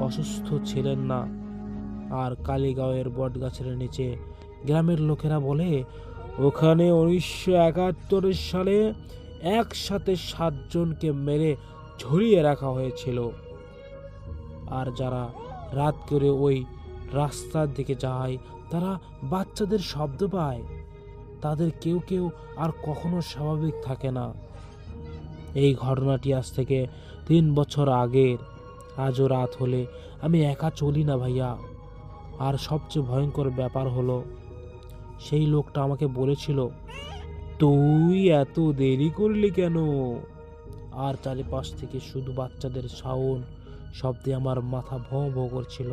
অসুস্থ ছিলেন না। আর কালীগাঁওয়ের বটগাছের নিচে গ্রামের লোকেরা বলে ওখানে 1971 সালে একসাথে 7 জনকে মেরে ঝুলিয়ে রাখা হয়েছিল। আর যারা রাত করে ওই রাস্তার দিকে যায় তারা বাচ্চাদের শব্দ পায়। তাদের কেউ কেউ আর কখনো স্বাভাবিক থাকে না। এই ঘটনাটি আজ থেকে 3 বছর আগের। আজও রাত হলে আমি একা চলি না ভাইয়া। আর সবচেয়ে ভয়ঙ্কর ব্যাপার হলো, সেই লোকটা আমাকে বলেছিল, তুই এত দেরি করলি কেন? আর চারিপাশ থেকে শুধু বাচ্চাদের সাউন্ড শব্দে আমার মাথা ভোঁ ভোঁ করছিল।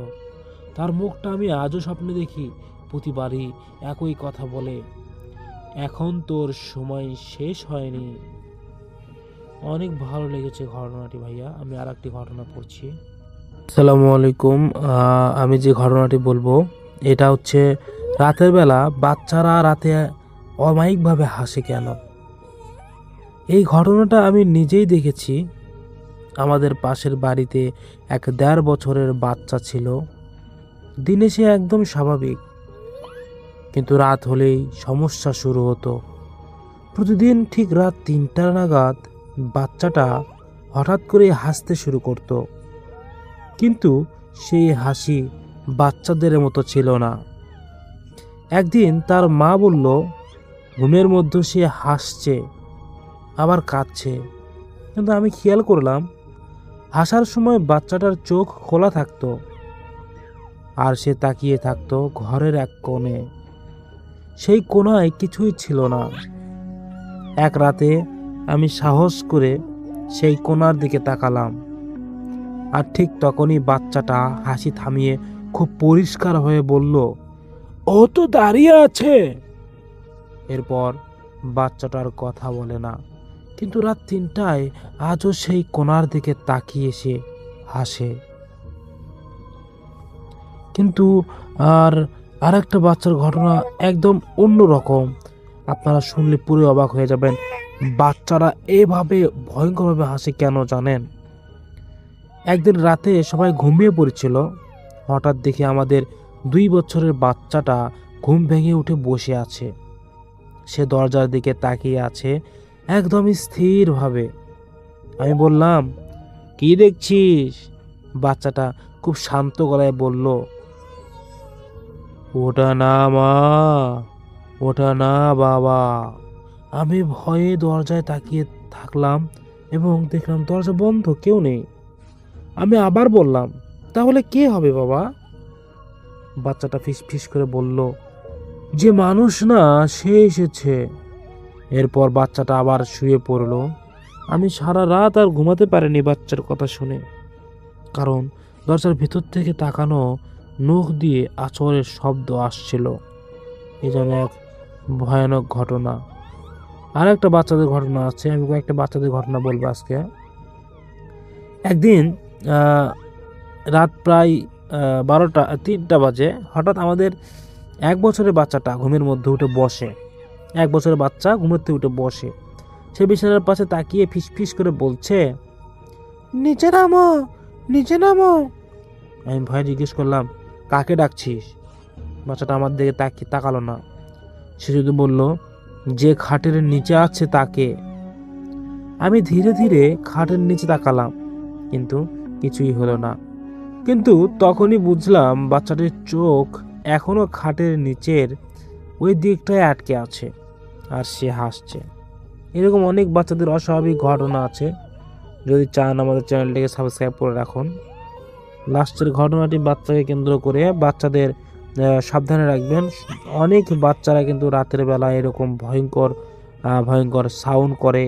তার মুখটা আমি আজও স্বপ্নে দেখি, প্রতিবারই একই কথা বলে, এখন তোর সময় শেষ হয়নি। অনেক ভালো লেগেছে ঘটনাটি ভাইয়া। আমি আর একটি ঘটনা পড়ছি। আসসালামু আলাইকুম। আমি যে ঘটনাটি বলবো এটা হচ্ছে রাতের বেলা বাচ্চারা রাতে অমায়িকভাবে হাসে কেন। এই ঘটনাটা আমি নিজেই দেখেছি। আমাদের পাশের বাড়িতে এক 1.5 বছরের বাচ্চা ছিল। দিনে সে একদম স্বাভাবিক, কিন্তু রাত হলেই সমস্যা শুরু হতো। প্রতিদিন ঠিক রাত 3টা নাগাদ বাচ্চাটা হঠাৎ করে হাসতে শুরু করত, কিন্তু সেই হাসি বাচ্চাদের মতো ছিল না। একদিন তার মা বলল, ঘুমের মধ্যে সে হাসছে আবার কাঁদছে। কিন্তু আমি খেয়াল করলাম হাসার সময় বাচ্চাটার চোখ খোলা থাকতো, আর সে তাকিয়ে থাকতো ঘরের এক কোণে। সেই কোণায় কিছুই ছিল না। এক রাতে আমি সাহস করে সেই কোণার দিকে তাকালাম, আর ঠিক তখনই বাচ্চাটা হাসি থামিয়ে খুব পরিষ্কার হয়ে বলল, ও তো দাঁড়িয়ে আছে। এরপর বাচ্চাটার কথা বলে না, কিন্তু রাত 3টায় আজও সেই কোণার দিকে তাকিয়ে সে হাসে। কিন্তু আর একটা বাচ্চার ঘটনা একদম অন্য রকম। আপনারা শুনলে পুরো অবাক হয়ে যাবেন। বাচ্চারা এভাবে ভয়ঙ্করভাবে হাসে কেন জানেন? একদিন রাতে সবাই ঘুমিয়ে পড়েছিল। হঠাৎ দেখি আমাদের 2 বছরের বাচ্চাটা ঘুম ভেঙে উঠে বসে আছে। সে দরজার দিকে তাকিয়ে আছে একদমই স্থিরভাবে। আমি বললাম, কি দেখছিস? বাচ্চাটা খুব শান্ত গলায় বলল, ওটা না মা, ওটা না বাবা। আমি ভয়ে দরজায় তাকিয়ে থাকলাম এবং দেখলাম দরজা বন্ধ, কেউ নেই। আমি আবার বললাম, তাহলে কে হবে বাবা? বাচ্চাটা ফিস ফিস করে বলল, যে মানুষ না সে এসেছে। এরপর বাচ্চাটা আবার শুয়ে পড়ল। আমি সারা রাত আর ঘুমাতে পারিনি বাচ্চার কথা শুনে, কারণ দরজার ভিতর থেকে তাকানো নখ দিয়ে আঁচড়ের শব্দ আসছিল। এ যেন এক ভয়ানক ঘটনা। আর একটা বাচ্চাদের ঘটনা আছে, আমি কয়েকটা বাচ্চাদের ঘটনা বলবো আজকে। একদিন রাত প্রায় 3টা বাজে হঠাৎ আমাদের 1 বছরের বাচ্চাটা ঘুমের মধ্যে উঠে বসে। 1 বছরের বাচ্চা ঘুমের থেকে উঠে বসে, সে বিছানার পাশে তাকিয়ে ফিস ফিস করে বলছে, নিচে নামো, নিচে নামো। আমি ভয়ে জিজ্ঞেস করলাম, কাকে ডাকছিস? বাচ্চাটা আমার দিকে তাকালো না, সে শুধু বলল, যে খাটের নিচে আছে তাকে। আমি ধীরে ধীরে খাটের নিচে তাকালাম, কিন্তু কিছুই হলো না। কিন্তু তখনই বুঝলাম বাচ্চাটির চোখ এখনো খাটের নিচের ওই দিকটায় আটকে আছে, আর সে হাসছে। এরকম অনেক বাচ্চাদের অস্বাভাবিক ঘটনা আছে। যদি চান আমাদের চ্যানেলটিকে সাবস্ক্রাইব করে রাখুন। লাস্টের ঘটনাটি বাচ্চাকে কেন্দ্র করে, বাচ্চাদের সাবধানে রাখবেন। অনেক বাচ্চারা কিন্তু রাতের বেলা এরকম ভয়ঙ্কর সাউন্ড করে,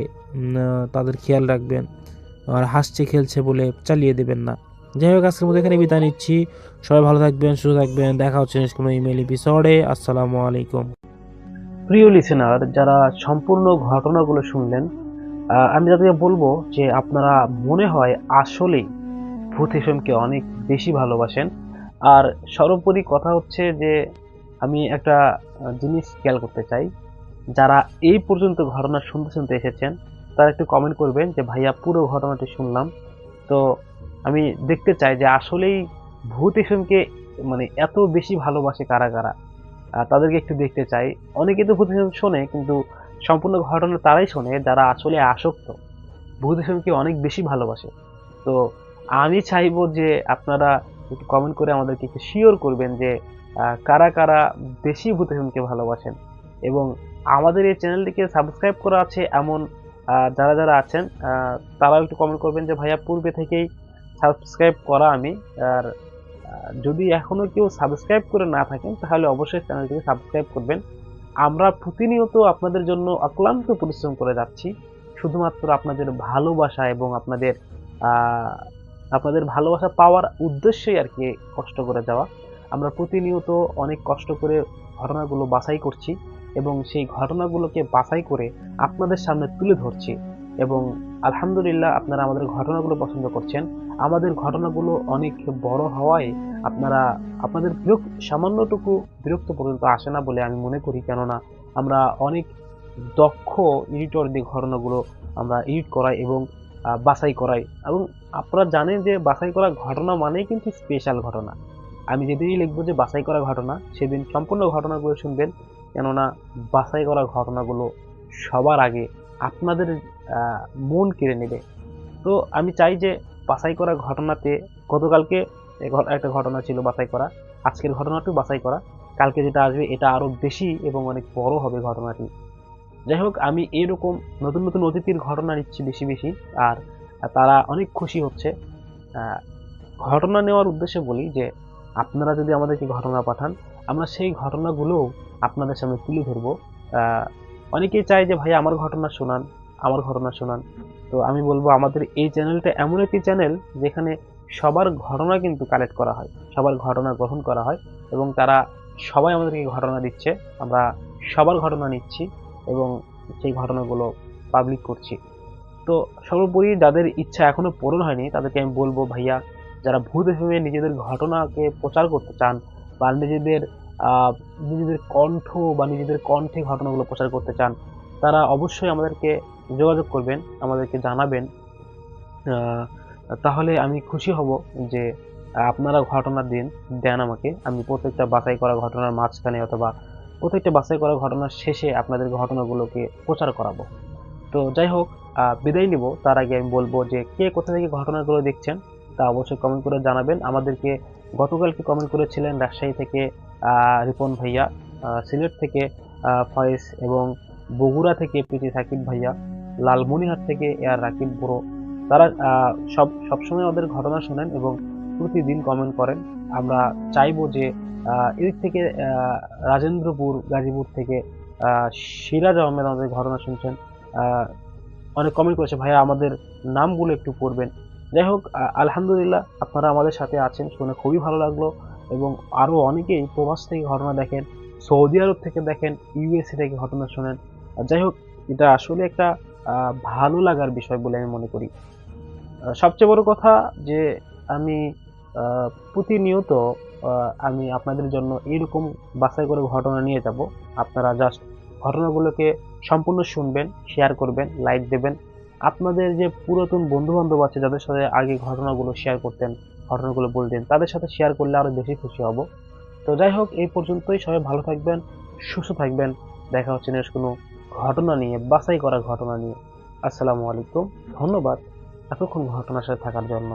তাদের খেয়াল রাখবেন। আর হাসছে খেলছে বলে চালিয়ে দেবেন না। যাই হোক, আজকের মধ্যে এখানে বিদায় নিচ্ছি। সবাই ভালো থাকবেন, সুস্থ থাকবেন। দেখা হচ্ছে নেক্সট কোনো ইমেল এপিসোডে। আসসালামু আলাইকুম। প্রিয় লিসেনার, যারা সম্পূর্ণ ঘটনাগুলো শুনলেন, আমি তাদেরকে বলবো যে আপনারা মনে হয় আসলেই ভূত এফএমকে অনেক বেশি ভালোবাসেন। আর সর্বোপরি কথা হচ্ছে যে আমি একটা জিনিস খেয়াল করতে চাই, যারা এই পর্যন্ত ঘটনা শুনতে শুনতে এসেছেন তারা একটু কমেন্ট করবেন যে ভাইয়া পুরো ঘটনাটি শুনলাম। তো আমি দেখতে চাই যে আসলেই ভূত এফএমকে মানে এত বেশি ভালোবাসে কারা কারা, তাদেরকে একটু দেখতে চাই। অনেকে তো ভূত এফএম শোনে, কিন্তু সম্পূর্ণ ঘটনা তারাই শোনে যারা আসলে আসক্ত, ভূত এফএমকে অনেক বেশি ভালোবাসে। তো আমি চাইবো যে আপনারা একটু কমেন্ট করে আমাদেরকে একটু শিওর করবেন যে কারা কারা বেশি ভূত এফএমকে ভালোবাসেন, এবং আমাদের এই চ্যানেলটিকে সাবস্ক্রাইব করা আছে এমন যারা যারা আছেন তারাও একটু কমেন্ট করবেন যে ভাইয়া পূর্বে থেকেই সাবস্ক্রাইব করা আমি। আর যদি এখনো কেউ সাবস্ক্রাইব করে না থাকেন তাহলে অবশ্যই চ্যানেলটিকে সাবস্ক্রাইব করবেন। আমরা প্রতিনিয়ত আপনাদের জন্য অক্লান্ত পরিশ্রম করে যাচ্ছি, শুধুমাত্র আপনাদের ভালোবাসা এবং আপনাদের ভালোবাসা পাওয়ার উদ্দেশ্যেই আর কি কষ্ট করে যাওয়া। আমরা প্রতিনিয়ত অনেক কষ্ট করে ঘটনাগুলো বাছাই করছি এবং সেই ঘটনাগুলোকে বাছাই করে আপনাদের সামনে তুলে ধরছি, এবং আলহামদুলিল্লাহ আপনারা আমাদের ঘটনাগুলো পছন্দ করছেন। আমাদের ঘটনাগুলো অনেক বড় হওয়ায় আপনাদের সামান্যটুকু বিরক্ত পর্যন্ত আসে না বলে আমি মনে করি, কেননা আমরা অনেক দক্ষ এডিটর দিয়ে ঘটনাগুলো আমরা এডিট করাই এবং বাছাই করাই। এবং আপনারা জানেন যে বাছাই করা ঘটনা মানেই কিন্তু স্পেশাল ঘটনা। আমি যেদিনই লিখবো যে বাছাই করা ঘটনা, সেদিন সম্পূর্ণ ঘটনাগুলো শুনবেন, কেননা বাছাই করা ঘটনাগুলো সবার আগে আপনাদের মন কেড়ে নেবে। তো আমি চাই যে বাছাই করা ঘটনাতে, গতকালকে একটা ঘটনা ছিল বাছাই করা, আজকের ঘটনাটিও বাছাই করা, কালকে যেটা আসবে এটা আরো বেশি এবং অনেক বড় হবে ঘটনাটি। যাই হোক, আমি এরকম নতুন নতুন অতিথির ঘটনা নিচ্ছি বেশি বেশি, আর তারা অনেক খুশি হচ্ছে। ঘটনা নেওয়ার উদ্দেশ্যে বলি যে আপনারা যদি আমাদেরকে ঘটনা পাঠান, আমরা সেই ঘটনাগুলোও আপনাদের সামনে তুলে ধরবো। অনেকেই চায় যে ভাই আমার ঘটনা শোনান, আমার ঘটনা শোনান। তো আমি বলবো আমাদের এই চ্যানেলটা এমন একটি চ্যানেল যেখানে সবার ঘটনা কিন্তু কালেক্ট করা হয়, সবার ঘটনা গ্রহণ করা হয়, এবং তারা সবাই আমাদেরকে ঘটনা দিচ্ছে, আমরা সবার ঘটনা নিচ্ছি এবং সেই ঘটনাগুলো পাবলিক করছি। তো সর্বোপরি যাদের ইচ্ছা এখনো পূরণ হয়নি তাদেরকে আমি বলবো, ভাইয়া যারা ভূত এফএমে নিজেদের ঘটনাকে প্রচার করতে চান বা নিজেদের কণ্ঠ বা নিজেদের কণ্ঠে ঘটনাগুলো প্রচার করতে চান, তারা অবশ্যই আমাদেরকে যোগাযোগ করবেন, আমাদেরকে জানাবেন। তাহলে আমি খুশি হব যে আপনারা ঘটনা দেন আমাকে। আমি প্রত্যেকটা বাছাই করা ঘটনার মাঝখানে অথবা প্রত্যেকটা বাছাই করা ঘটনার শেষে আপনাদের ঘটনাগুলোকে প্রচার করাবো। তো যাই হোক, বিদায় নিব তার আগে আমি বলবো যে কে কোথা থেকে ঘটনাগুলো দেখছেন তা অবশ্যই কমেন্ট করে জানাবেন। আমাদেরকে গতকালকে কমেন্ট করেছিলেন রাজশাহী থেকে রিপন ভাইয়া, সিলেট থেকে ফয়েজ, এবং বগুড়া থেকে প্রীতি সাকিব ভাইয়া, লালমনিরহাট থেকে এয়ার রাকিব বুড়ো। তারা সবসময় ওদের ঘটনা শোনেন এবং প্রতিদিন কমেন্ট করেন। আমরা চাইবো যে এদিক থেকে রাজেন্দ্রপুর গাজীপুর থেকে সিরাজ আহমেদ আমাদের ঘটনা শুনছেন, অনেক কমেন্ট করেছে ভাইয়া আমাদের নামগুলো একটু পড়বেন। যাই হোক, আলহামদুলিল্লাহ আপনারা আমাদের সাথে আছেন, শুনে খুবই ভালো লাগলো। এবং আরো অনেকেই প্রবাস থেকে ঘটনা দেখেন, সৌদি আরব থেকে দেখেন, ইউএসএ থেকে ঘটনা শোনেন। যাই হোক, এটা আসলে একটা ভালো লাগার বিষয় বলে আমি মনে করি। সবচেয়ে বড় কথা যে আমি প্রতিনিয়ত আমি আপনাদের জন্য এরকম বাছাই করে ঘটনা নিয়ে যাব। আপনারা জাস্ট ঘটনাগুলোকে সম্পূর্ণ শুনবেন, শেয়ার করবেন, লাইক দেবেন। আপনাদের যে পুরাতন বন্ধু বান্ধব আছে যাদের সাথে আগে ঘটনাগুলো শেয়ার করতেন, ঘটনাগুলো বলতেন, তাদের সাথে শেয়ার করলে আরো বেশি খুশি হব। তো যাই হোক, এই পর্যন্তই। সবাই ভালো থাকবেন, সুস্থ থাকবেন। দেখা হচ্ছে নেক্সট কোনো ঘটনা নিয়ে, বাছাই করা ঘটনা নিয়ে। আসসালামু আলাইকুম, ধন্যবাদ এতক্ষণ ঘটনার সাথে থাকার জন্য।